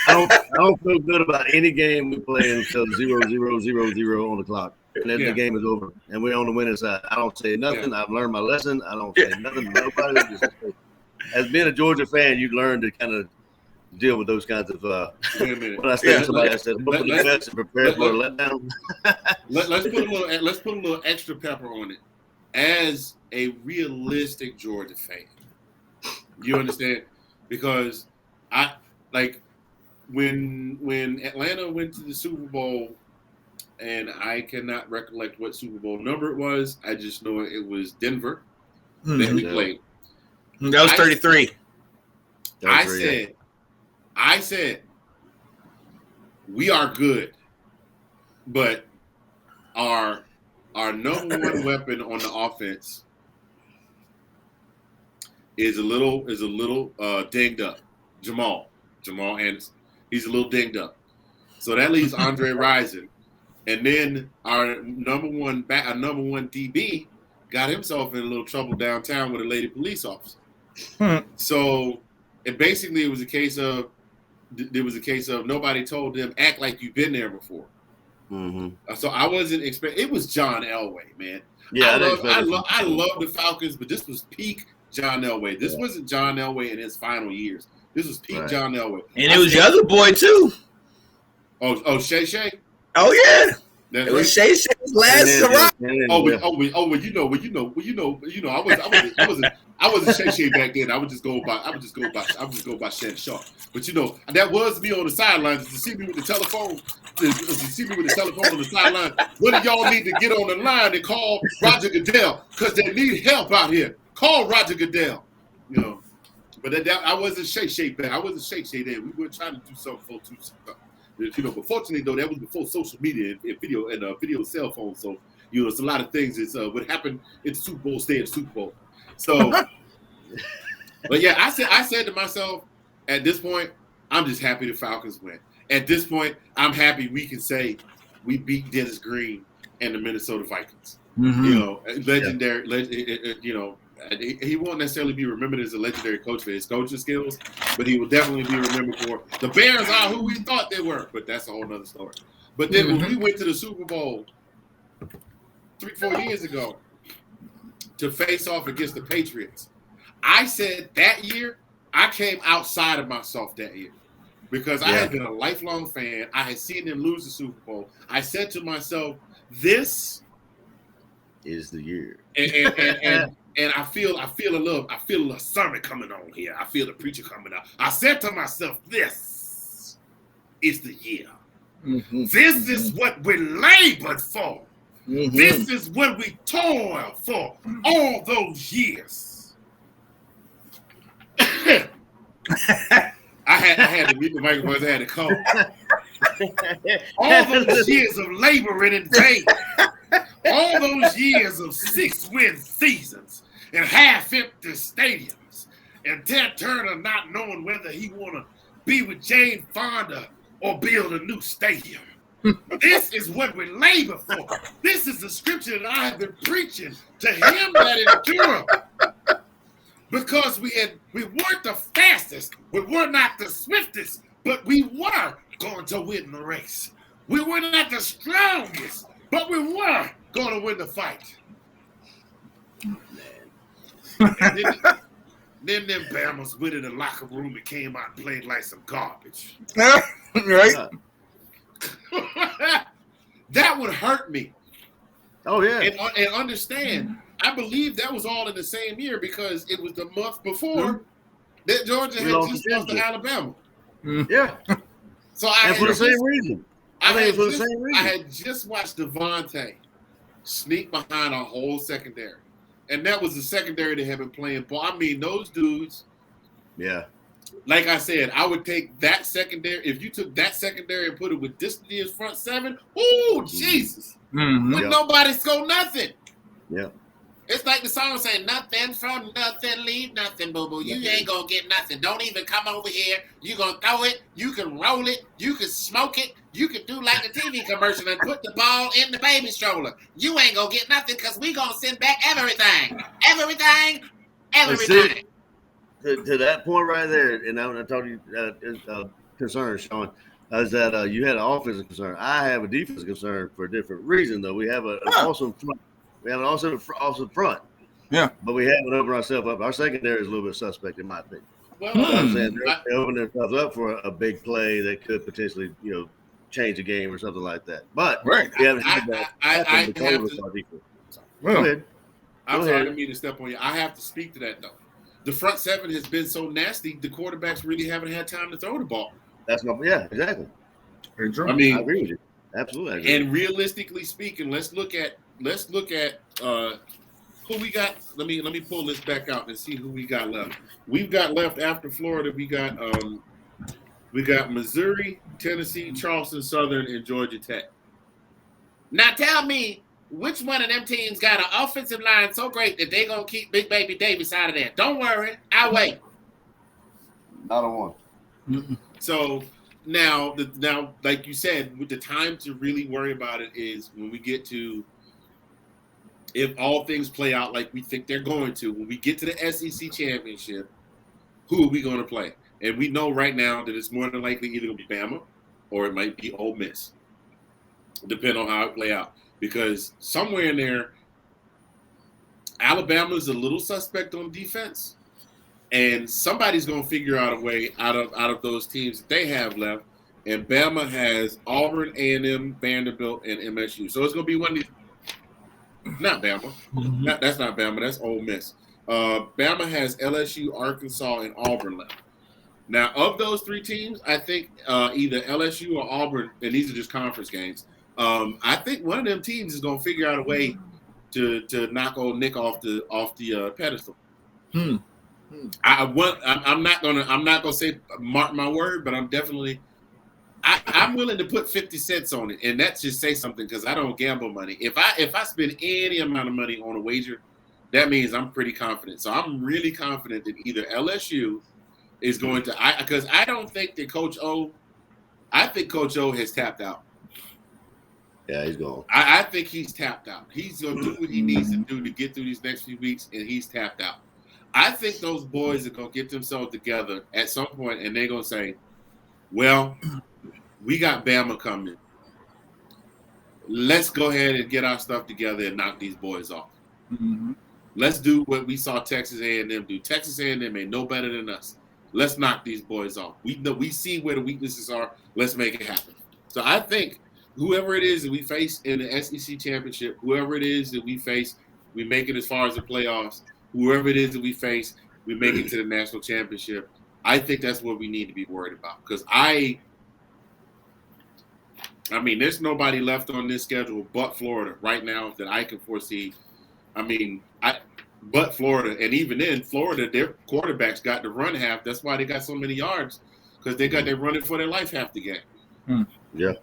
Speaker 7: I don't feel good about any game we play until 0-0-0-0 on the clock. And then the game is over, and we're on the winning side. I don't say nothing. I've learned my lesson. I don't say nothing to nobody. As being a Georgia fan, you learn to kind of deal with those kinds of. When I say to somebody, I said, "Hope for the best and prepare for a letdown."
Speaker 3: Let's put a little extra pepper on it. As a realistic Georgia fan, you understand? Because I like when Atlanta went to the Super Bowl. And I cannot recollect what Super Bowl number it was. I just know it was Denver that we played.
Speaker 4: That was 33.
Speaker 3: I said, we are good, but our number one weapon on the offense is a little dinged up. Jamal Anderson. He's a little dinged up. So that leaves Andre Rison. And then our number one DB got himself in a little trouble downtown with a lady police officer. So, and basically, it was a case of nobody told them act like you've been there before. Mm-hmm. So I wasn't expecting. It was John Elway, man.
Speaker 7: Yeah,
Speaker 3: I love the Falcons, but this was peak John Elway. This wasn't John Elway in his final years. This was peak John Elway,
Speaker 4: and it was the other boy too.
Speaker 3: Oh, Shay.
Speaker 4: Oh yeah,
Speaker 3: that's
Speaker 4: it was Shay Shay's last hurrah.
Speaker 3: I wasn't Shay Shay back then. I would just go by Shan Shaw. But that was me on the sidelines. To see me with the telephone, on the sideline. What do y'all need to get on the line and call Roger Goodell because they need help out here? Call Roger Goodell. But I wasn't Shay Shay back. I wasn't Shay Shay then. We were trying to do something for two. But fortunately, though, that was before social media and video cell phones. So, it's a lot of things. It's what happened in the Super Bowl, stay at the Super Bowl. So, but yeah, I said to myself, at this point, I'm just happy the Falcons win. At this point, I'm happy we can say we beat Dennis Green and the Minnesota Vikings. Mm-hmm. Legendary. He won't necessarily be remembered as a legendary coach for his coaching skills, but he will definitely be remembered for the Bears are who we thought they were. But that's a whole nother story. But then when we went to the Super Bowl 3-4 years ago to face off against the Patriots, I said that year I came outside of myself that year because I had been a lifelong fan. I had seen them lose the Super Bowl. I said to myself, "This
Speaker 7: is the year."
Speaker 3: And I feel a little sermon coming on here. I feel the preacher coming out. I said to myself, this is the year. Mm-hmm. This is what we labored for. Mm-hmm. This is what we toiled for all those years. I had to mute the microphone. I had to call. All those years of laboring in vain. All those years of 6-win seasons and half-empty stadiums, and Ted Turner not knowing whether he want to be with Jane Fonda or build a new stadium. This is what we labor for. This is the scripture that I have been preaching to him that endure. Because we weren't the fastest, we were not the swiftest, but we were going to win the race. We were not the strongest, but we were going to win the fight. Then them Bama's went in the locker room and came out and played like some garbage.
Speaker 4: Right?
Speaker 3: That would hurt me.
Speaker 7: Oh, yeah.
Speaker 3: And understand, I believe that was all in the same year because it was the month before that Georgia had just lost to Alabama.
Speaker 7: Yeah.
Speaker 3: So for the same reason. I had just watched Devontae sneak behind a whole secondary. And that was the secondary that had been playing ball. I mean, those dudes.
Speaker 7: Yeah.
Speaker 3: Like I said, I would take that secondary. If you took that secondary and put it with this year's front seven, oh, Jesus. Mm-hmm. Would nobody score nothing.
Speaker 7: Yeah.
Speaker 3: It's like the song saying, nothing from nothing, leave nothing, boo-boo. You ain't going to get nothing. Don't even come over here. You going to throw it. You can roll it. You can smoke it. You can do like the TV commercial and put the ball in the baby stroller. You ain't going to get nothing because we going to send back everything. Everything. Everything.
Speaker 7: To that point right there, and I told you concern, Sean, is that you had an offensive concern. I have a defensive concern for a different reason, though. We have an awesome front. We have an awesome front.
Speaker 9: Yeah.
Speaker 7: But we haven't opened ourselves up. Our secondary is a little bit suspect, in my opinion.
Speaker 3: Well,
Speaker 7: I'm saying they open themselves up for a big play that could potentially, change the game or something like that. But we haven't had that. Go ahead.
Speaker 3: I'm sorry, I didn't mean to step on you. I have to speak to that, though. The front seven has been so nasty, the quarterbacks really haven't had time to throw the ball.
Speaker 7: Exactly.
Speaker 9: Very true.
Speaker 3: I mean,
Speaker 7: I agree with you. Absolutely.
Speaker 3: And realistically speaking, let's look at who we got. Let me pull this back out and see who we got left. We've got left after Florida. We got Missouri, Tennessee, Charleston Southern, and Georgia Tech. Now tell me which one of them teams got an offensive line so great that they gonna keep Big Baby Davis out of there. Don't worry, I'll wait.
Speaker 7: Not a one.
Speaker 9: Mm-mm.
Speaker 3: So now, like you said, with the time to really worry about it is when we get to, if all things play out like we think they're going to, when we get to the SEC championship, who are we going to play? And we know right now that it's more than likely either going to be Bama or it might be Ole Miss, depending on how it play out. Because somewhere in there, Alabama's a little suspect on defense. And somebody's going to figure out a way out of those teams that they have left. And Bama has Auburn, A&M, Vanderbilt, and MSU. So it's going to be one of these. Not Bama.
Speaker 9: Mm-hmm.
Speaker 3: That's not Bama. That's Ole Miss. Bama has LSU, Arkansas, and Auburn left. Now, of those three teams, I think either LSU or Auburn, and these are just conference games, I think one of them teams is going to figure out a way to knock old Nick off the pedestal. I'm not gonna say mark my word, but I'm willing to put 50 cents on it, and that's just say something because I don't gamble money. If I spend any amount of money on a wager, that means I'm pretty confident. So I'm really confident that either LSU is going to, because I don't think that I think Coach O has tapped out.
Speaker 7: Yeah, he's gone.
Speaker 3: I think he's tapped out. He's gonna do what he needs to do to get through these next few weeks, and he's tapped out. I think those boys are going to get themselves together at some point, and they're going to say, well, we got Bama coming. Let's go ahead and get our stuff together and knock these boys off.
Speaker 9: Mm-hmm.
Speaker 3: Let's do what we saw Texas A&M do. Texas A&M ain't no better than us. Let's knock these boys off. We see where the weaknesses are. Let's make it happen. So I think whoever it is that we face in the SEC championship, whoever it is that we face, we make it as far as the playoffs. Whoever it is that we face, we make it to the national championship. I think that's what we need to be worried about. Because I mean, there's nobody left on this schedule but Florida right now that I can foresee. But Florida. And even then, Florida, their quarterbacks got to run half. That's why they got so many yards, because they got their running for their life half the game.
Speaker 7: Yeah.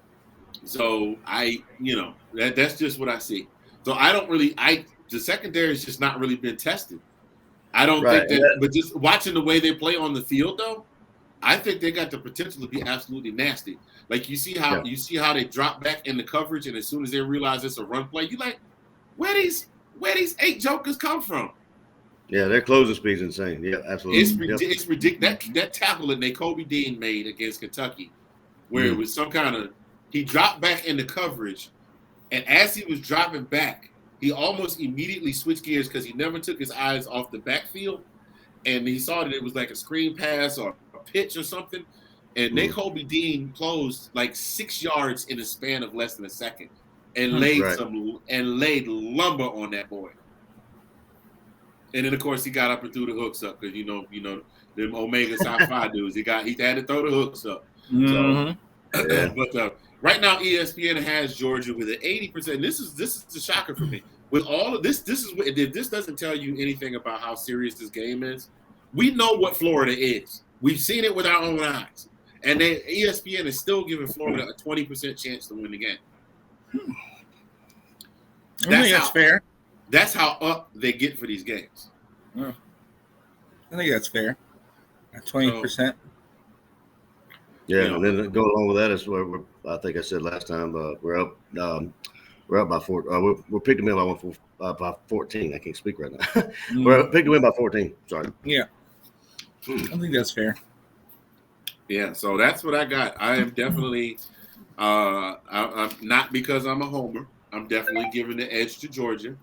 Speaker 3: So that's just what I see. So the secondary has just not really been tested. I don't think that, but just watching the way they play on the field, though, I think they got the potential to be absolutely nasty. Like you see how they drop back in the coverage, and as soon as they realize it's a run play, you like, where these 8 jokers come from?
Speaker 7: Yeah, their closing speed's insane. Yeah, absolutely.
Speaker 3: It's ridiculous. That tackle that Nakobe Dean made against Kentucky, where it was some kind of, he dropped back in the coverage, and as he was dropping back, he almost immediately switched gears because he never took his eyes off the backfield, and he saw that it was like a screen pass or a pitch or something. And Nakobe Dean closed like 6 yards in a span of less than a second, and laid lumber on that boy. And then of course he got up and threw the hooks up because you know them Omega Psi dudes. He had to throw the hooks up.
Speaker 9: Mm-hmm.
Speaker 3: But right now, ESPN has Georgia with an 80%. This is a shocker for me. With all of this, if this doesn't tell you anything about how serious this game is, we know what Florida is. We've seen it with our own eyes, and ESPN is still giving Florida a 20% chance to win the game.
Speaker 4: I think that's fair.
Speaker 3: That's how up they get for these games.
Speaker 9: I think that's fair. 20%.
Speaker 7: Yeah, and then go along with that is where I think I said last time we're up by 4. We're picking them by 14. I can't speak right now. We're picking them by 14. Sorry.
Speaker 9: Yeah, I think that's fair.
Speaker 3: Yeah, so that's what I got. I am definitely I'm not because I'm a homer. I'm definitely giving the edge to Georgia.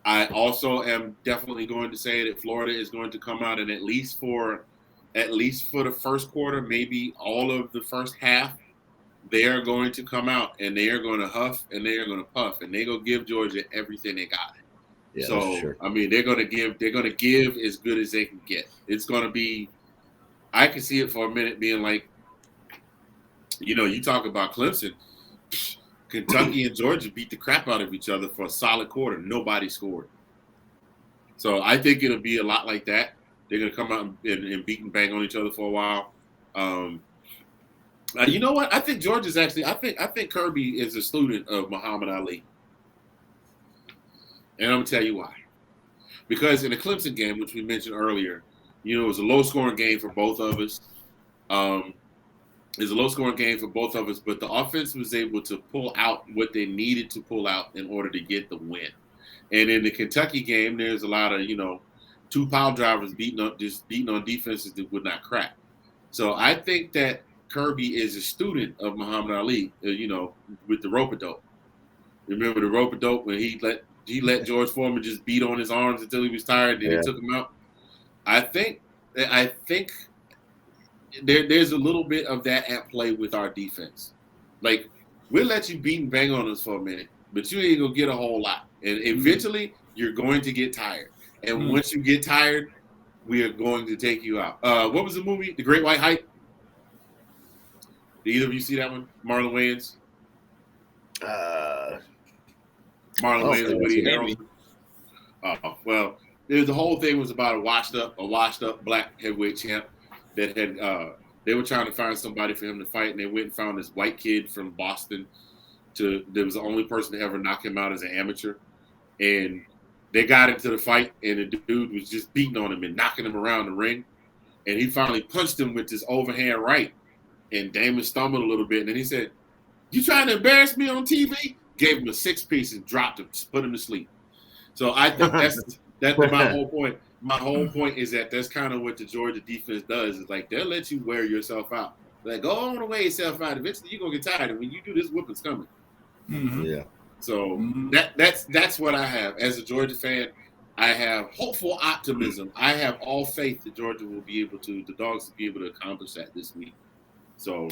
Speaker 3: I also am definitely going to say that Florida is going to come out and at least for the first quarter, maybe all of the first half, they are going to come out and they are going to huff and they are going to puff and they're going to give Georgia everything they got.
Speaker 7: Yeah,
Speaker 3: so
Speaker 7: sure.
Speaker 3: I mean, they're going to give as good as they can get. It's going to be. I can see it for a minute being like, you talk about Clemson, Kentucky and Georgia beat the crap out of each other for a solid quarter. Nobody scored. So I think it'll be a lot like that. They're going to come out and beat and bang on each other for a while. You know what? I think Georgia's actually. I think Kirby is a student of Muhammad Ali, and I'm gonna tell you why. Because in the Clemson game, which we mentioned earlier, it was a low-scoring game for both of us. It's a low-scoring game for both of us, but the offense was able to pull out what they needed to pull out in order to get the win. And in the Kentucky game, there's a lot of two pile drivers beating on defenses that would not crack. So I think that Kirby is a student of Muhammad Ali, with the rope-a-dope. Remember the rope-a-dope when he let George Foreman just beat on his arms until he was tired, and then he took him out. I think there's a little bit of that at play with our defense. Like, we'll let you beat and bang on us for a minute, but you ain't gonna get a whole lot. And eventually, you're going to get tired. And once you get tired, we are going to take you out. What was the movie? The Great White Hype? Did either of you see that one? Marlon Wayans? Marlon Wayans and Woody Harrelson. Well, the whole thing was about a washed up black heavyweight champ that had they were trying to find somebody for him to fight, and they went and found this white kid from Boston. That was the only person to ever knock him out as an amateur, and they got into the fight, and the dude was just beating on him and knocking him around the ring, and he finally punched him with this overhand right, and Damon stumbled a little bit, and then he said, "You trying to embarrass me on TV?" Gave him a 6-piece and dropped him, put him to sleep. So I think that's my whole point. My whole point is that that's kind of what the Georgia defense does. Is like they'll let you wear yourself out. Like, go on and wear yourself out. Eventually, you're gonna get tired, and when you do this, whooping's coming.
Speaker 9: Mm-hmm.
Speaker 7: Yeah.
Speaker 3: So that's what I have as a Georgia fan. I have hopeful optimism. I have all faith that Georgia will be able to. The Dogs will be able to accomplish that this week. So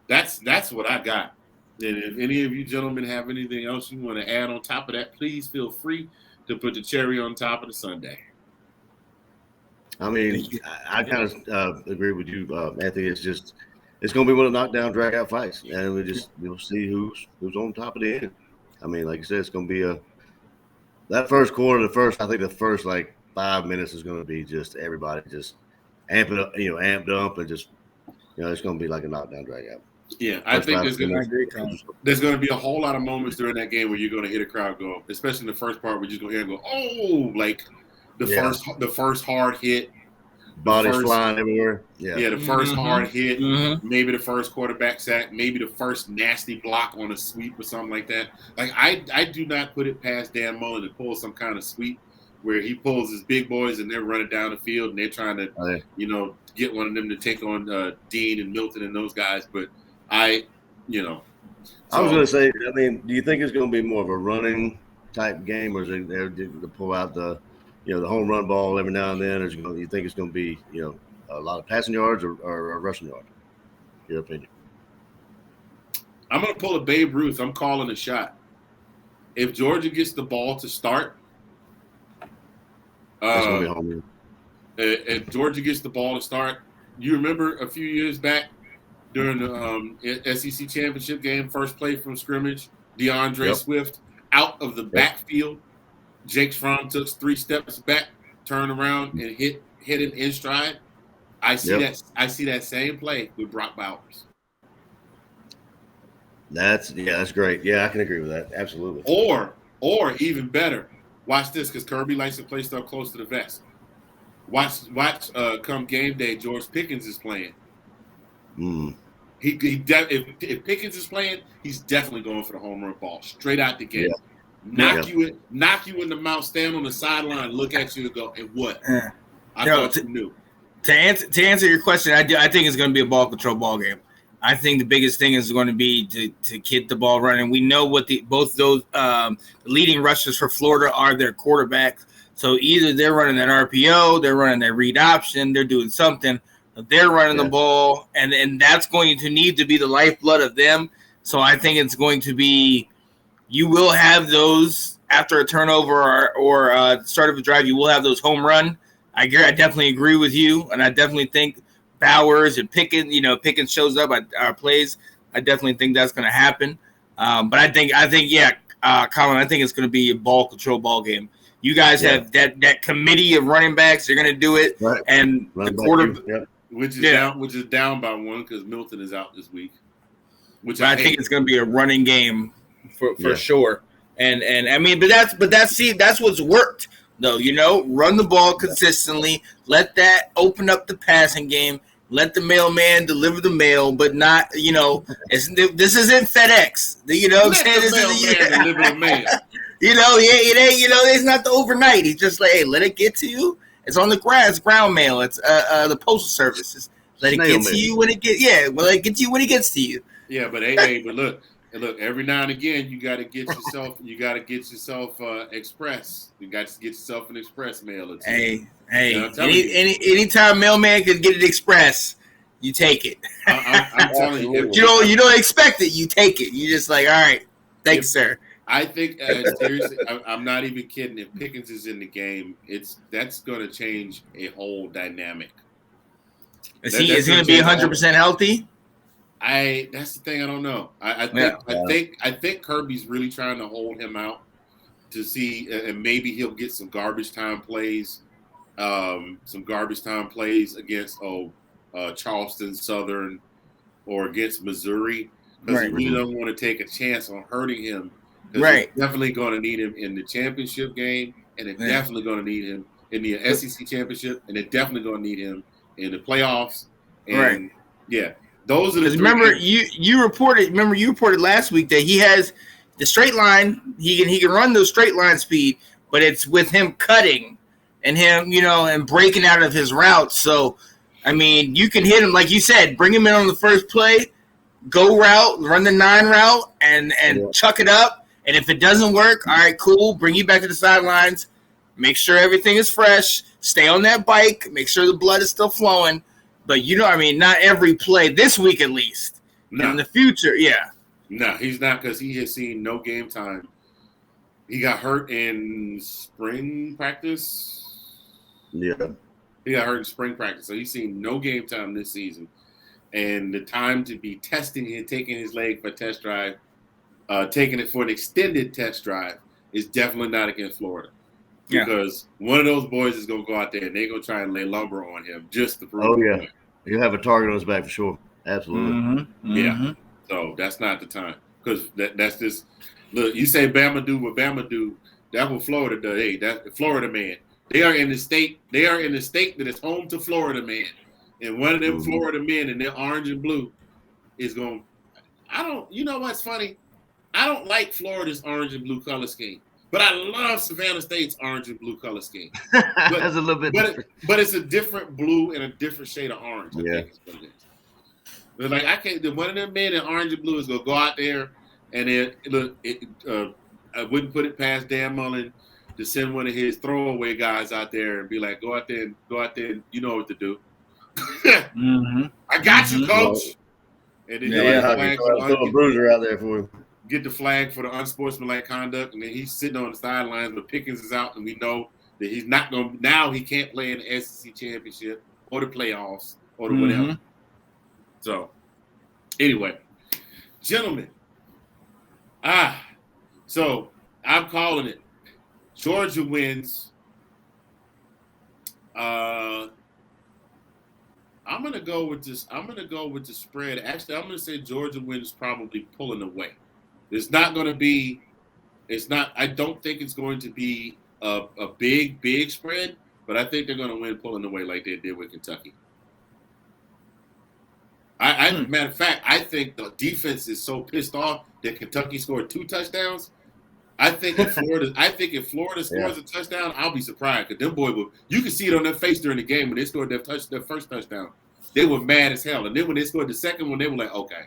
Speaker 3: that's what I got. And if any of you gentlemen have anything else you want to add on top of that, please feel free to put the cherry on top of the sundae.
Speaker 7: I mean, I kind of agree with you, Anthony. It's going to be one of the knockdown, drag-out fights, and we'll see who's on top of the end. I mean, like I said, it's going to be that first quarter. I think the first 5 minutes is going to be just everybody just amped up, and just it's going to be like a knockdown, drag-out.
Speaker 3: Yeah, I think there's going to be a whole lot of moments during that game where you're going to hear the crowd go, especially in the first part, where you're just going to hear them go, oh, like the first hard hit.
Speaker 7: Bodies flying everywhere. Yeah,
Speaker 3: the first hard hit, maybe the first quarterback sack, maybe the first nasty block on a sweep or something like that. Like, I do not put it past Dan Mullen to pull some kind of sweep where he pulls his big boys and they're running down the field and they're trying to, get one of them to take on Dean and Milton and those guys. But I was going to say, I mean, do you think it's going to be more of a running type game, or is it there to pull out the home run ball every now and then? Or do you think it's going to be, a lot of passing yards or rushing yards? Your opinion? I'm going to pull a Babe Ruth. I'm calling a shot. If Georgia gets the ball to start,
Speaker 7: that's going to be a home run.
Speaker 3: If Georgia gets the ball to start, you remember a few years back during the SEC championship game, first play from scrimmage, DeAndre Swift out of the backfield. Jake Fromm took 3 steps back, turned around, and hit it in stride. I see that. I see that same play with Brock Bowers.
Speaker 7: That's great. Yeah, I can agree with that. Absolutely.
Speaker 3: Or even better, Watch this, because Kirby likes to play stuff close to the vest. Watch. Come game day, George Pickens is playing. If Pickens is playing, he's definitely going for the home run ball straight out the gate. Knock you in the mouth, stand on the sideline, look at you and go, and what? I thought you knew.
Speaker 4: To answer your question, I think it's going to be a ball control ball game. I think the biggest thing is going to be to get the ball running. We know what both those leading rushers for Florida are their quarterbacks. So either they're running that RPO, they're running that read option, they're doing something. They're running the ball, and that's going to need to be the lifeblood of them. So I think it's going to be you will have those after a turnover or start of a drive. You will have those home run. I definitely agree with you, and I definitely think Bowers and Pickens, Pickens shows up at plays. I definitely think that's going to happen. But I think, Colin, I think it's going to be a ball control ball game. You guys have that committee of running backs. They're going to do it, and the quarterback,
Speaker 3: which is down by one because Milton is out this week. Which I think
Speaker 4: it's going to be a running game for sure. And I mean, but that's what's worked. No, run the ball consistently. Let that open up the passing game. Let the mailman deliver the mail, but not, this isn't FedEx. You know what I'm saying?
Speaker 3: Deliver the mail.
Speaker 4: It ain't, it's not the overnight. He's just like, hey, let it get to you. It's on the ground. It's ground mail. It's the postal services. Let it get to you when it gets. Yeah, well, let it get to you when it gets to you.
Speaker 3: Yeah, but but look. And look, every now and again, you got to get yourself. Express. You got to get yourself an express mail. Or two.
Speaker 4: Hey! Anytime mailman can get it express, you take it.
Speaker 3: I'm telling you,
Speaker 4: you don't expect it. You take it. You just like, all right, thanks, sir.
Speaker 3: I think seriously, I'm not even kidding. If Pickens is in the game, that's going to change a whole dynamic.
Speaker 4: Is he going to be 100% healthy?
Speaker 3: That's the thing. I don't know. I think Kirby's really trying to hold him out to see, and maybe he'll get some garbage time plays, against Charleston Southern or against Missouri, because he really doesn't want to take a chance on hurting him. Right. He's definitely going to need him in the championship game, and they're definitely going to need him in the SEC championship, and they're definitely going to need him in the playoffs. And those are the three. Remember,
Speaker 4: you reported last week that he has the straight line. He can run those straight line speed, but it's with him cutting and him, and breaking out of his routes. So, I mean, you can hit him like you said. Bring him in on the first play, go route, run the 9 route, and chuck it up. And if it doesn't work, all right, cool. Bring you back to the sidelines. Make sure everything is fresh. Stay on that bike. Make sure the blood is still flowing. But, not every play this week at least. No. In the future,
Speaker 3: No, he's not, because he has seen no game time. He got hurt in spring practice.
Speaker 7: Yeah.
Speaker 3: He got hurt in spring practice, so he's seen no game time this season. And the time to be testing and taking his leg for a test drive, taking it for an extended test drive, is definitely not against Florida. Because one of those boys is going to go out there and they're going to try and lay lumber on him just to prove it.
Speaker 7: He'll have a target on his back for sure. Absolutely.
Speaker 3: Yeah. So that's not the time. Because that's just – look, you say Bama do what Bama do. That's what Florida does. Hey, that's the Florida man. They are in the state that is home to Florida man. And one of them Florida men in their orange and blue is going – you know what's funny? I don't like Florida's orange and blue color scheme. But I love Savannah State's orange and blue color scheme.
Speaker 7: That's a little bit different.
Speaker 3: But it's a different blue and a different shade of orange. I think is what it is. But like one of them men in orange and blue is gonna go out there and I wouldn't put it past Dan Mullen to send one of his throwaway guys out there and be like, go out there, and you know what to do. I got you, coach. And then
Speaker 7: throw a bruiser out there for him.
Speaker 3: Get the flag for the unsportsmanlike conduct, and then he's sitting on the sidelines, but Pickens is out, and we know that he's not going to – now he can't play in the SEC championship or the playoffs or the whatever. So, anyway, gentlemen, so I'm calling it. Georgia wins. I'm going to go with this. I'm going to go with the spread. Actually, I'm going to say Georgia wins probably pulling away. It's not going to be – I don't think it's going to be a big spread, but I think they're going to win pulling away like they did with Kentucky. Matter of fact, I think the defense is so pissed off that Kentucky scored 2 touchdowns. I think if Florida scores a touchdown, I'll be surprised because them boys you can see it on their face during the game when they scored their first touchdown. They were mad as hell, and then when they scored the second one, they were like, "Okay,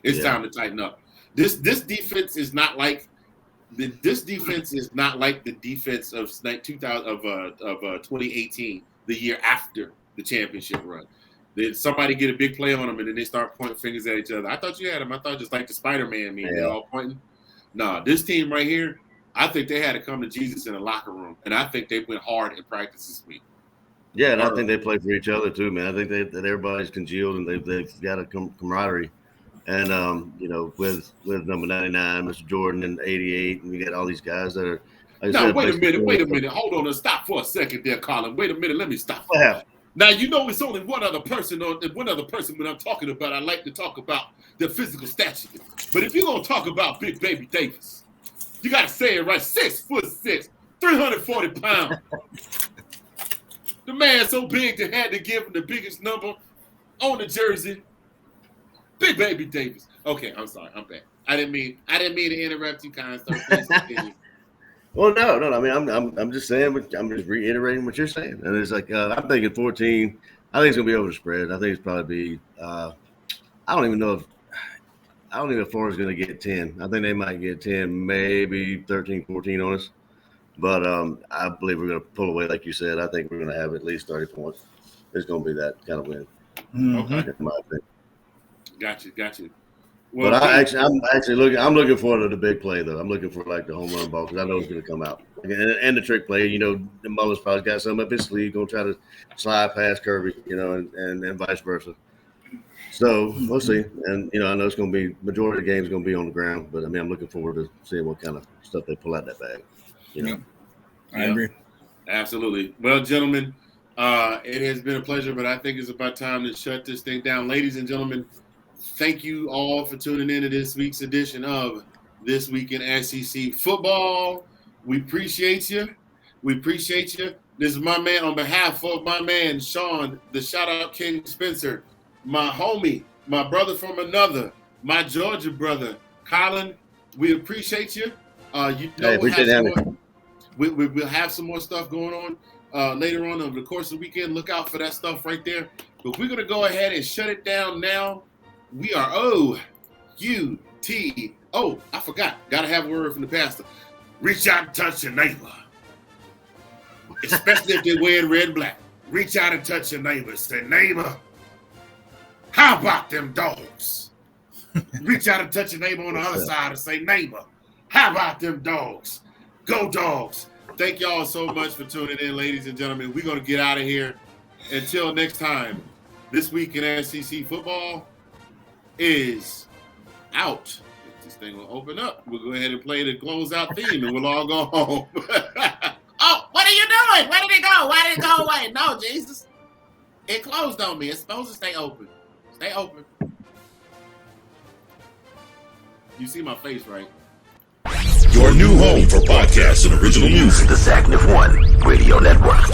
Speaker 3: it's time to tighten up." This defense is not like the defense of 2018, the year after the championship run. Did somebody get a big play on them, and then they start pointing fingers at each other? I thought you had them. I thought just like the Spider-Man meme, they're all pointing. No, this team right here, I think they had to come to Jesus in the locker room, and I think they went hard in practice this week.
Speaker 7: Yeah, and I think they play for each other too, man. I think that everybody's congealed and they've got a camaraderie. And with number 99, Mr. Jordan, and 88, and you got all these guys that are.
Speaker 3: Now wait a minute. Hold on, stop for a second there, Colin. Wait a minute, let me stop.
Speaker 7: Yeah.
Speaker 3: Now it's only one other person when I'm talking about. I like to talk about the physical stature. But if you're gonna talk about Big Baby Davis, you gotta say it right. 6'6", 340 pounds. The man so big they had to give him the biggest number on the jersey. Big Baby Davis. Okay, I'm sorry. I'm back. I didn't mean to interrupt you, kind of stuff.
Speaker 7: Well, no. I mean, I'm just saying. I'm just reiterating what you're saying. And it's like I'm thinking 14. I think it's gonna be over the spread. I think it's probably be. I don't even know if Florida's gonna get 10. I think they might get 10, maybe 13, 14 on us. But I believe we're gonna pull away, like you said. I think we're gonna have at least 30 points. It's gonna be that kind of win.
Speaker 3: Okay.
Speaker 7: In my opinion.
Speaker 3: Got you. Well,
Speaker 7: But I'm looking forward to the big play though. I'm looking for like the home run ball because I know it's going to come out, and the trick play. The Mullen's probably got something up his sleeve, going to try to slide past Kirby, and vice versa. So we'll see. And I know it's going to be majority of the game is going to be on the ground, but I mean I'm looking forward to seeing what kind of stuff they pull out that bag.
Speaker 9: I agree.
Speaker 3: Absolutely. Well, gentlemen, it has been a pleasure, but I think it's about time to shut this thing down, ladies and gentlemen. Thank you all for tuning in to this week's edition of This Week in SEC Football. We appreciate you. This is my man, on behalf of my man, Sean, the shout-out King Spencer, my homie, my brother from another, my Georgia brother, Colin. We appreciate you. We'll have some more stuff going on later on over the course of the weekend. Look out for that stuff right there. But we're going to go ahead and shut it down now. We are O-U-T-O. I forgot. Got to have a word from the pastor. Reach out and touch your neighbor. Especially if they're wearing red and black. Reach out and touch your neighbor. Say, neighbor, how about them dogs? Reach out and touch your neighbor on the other side and say, neighbor, how about them dogs? Go Dogs. Thank y'all so much for tuning in, ladies and gentlemen. We're going to get out of here. Until next time, This Week in SEC Football is out. If this thing will open up, we'll go ahead and play the closeout theme and we'll all go home. Oh, what are you doing? Where did it go? Why did it go away? No, Jesus. It closed on me. It's supposed to stay open. Stay open. You see my face, right?
Speaker 1: Your new home for podcasts and original music.
Speaker 2: The Zagnif One Radio Network.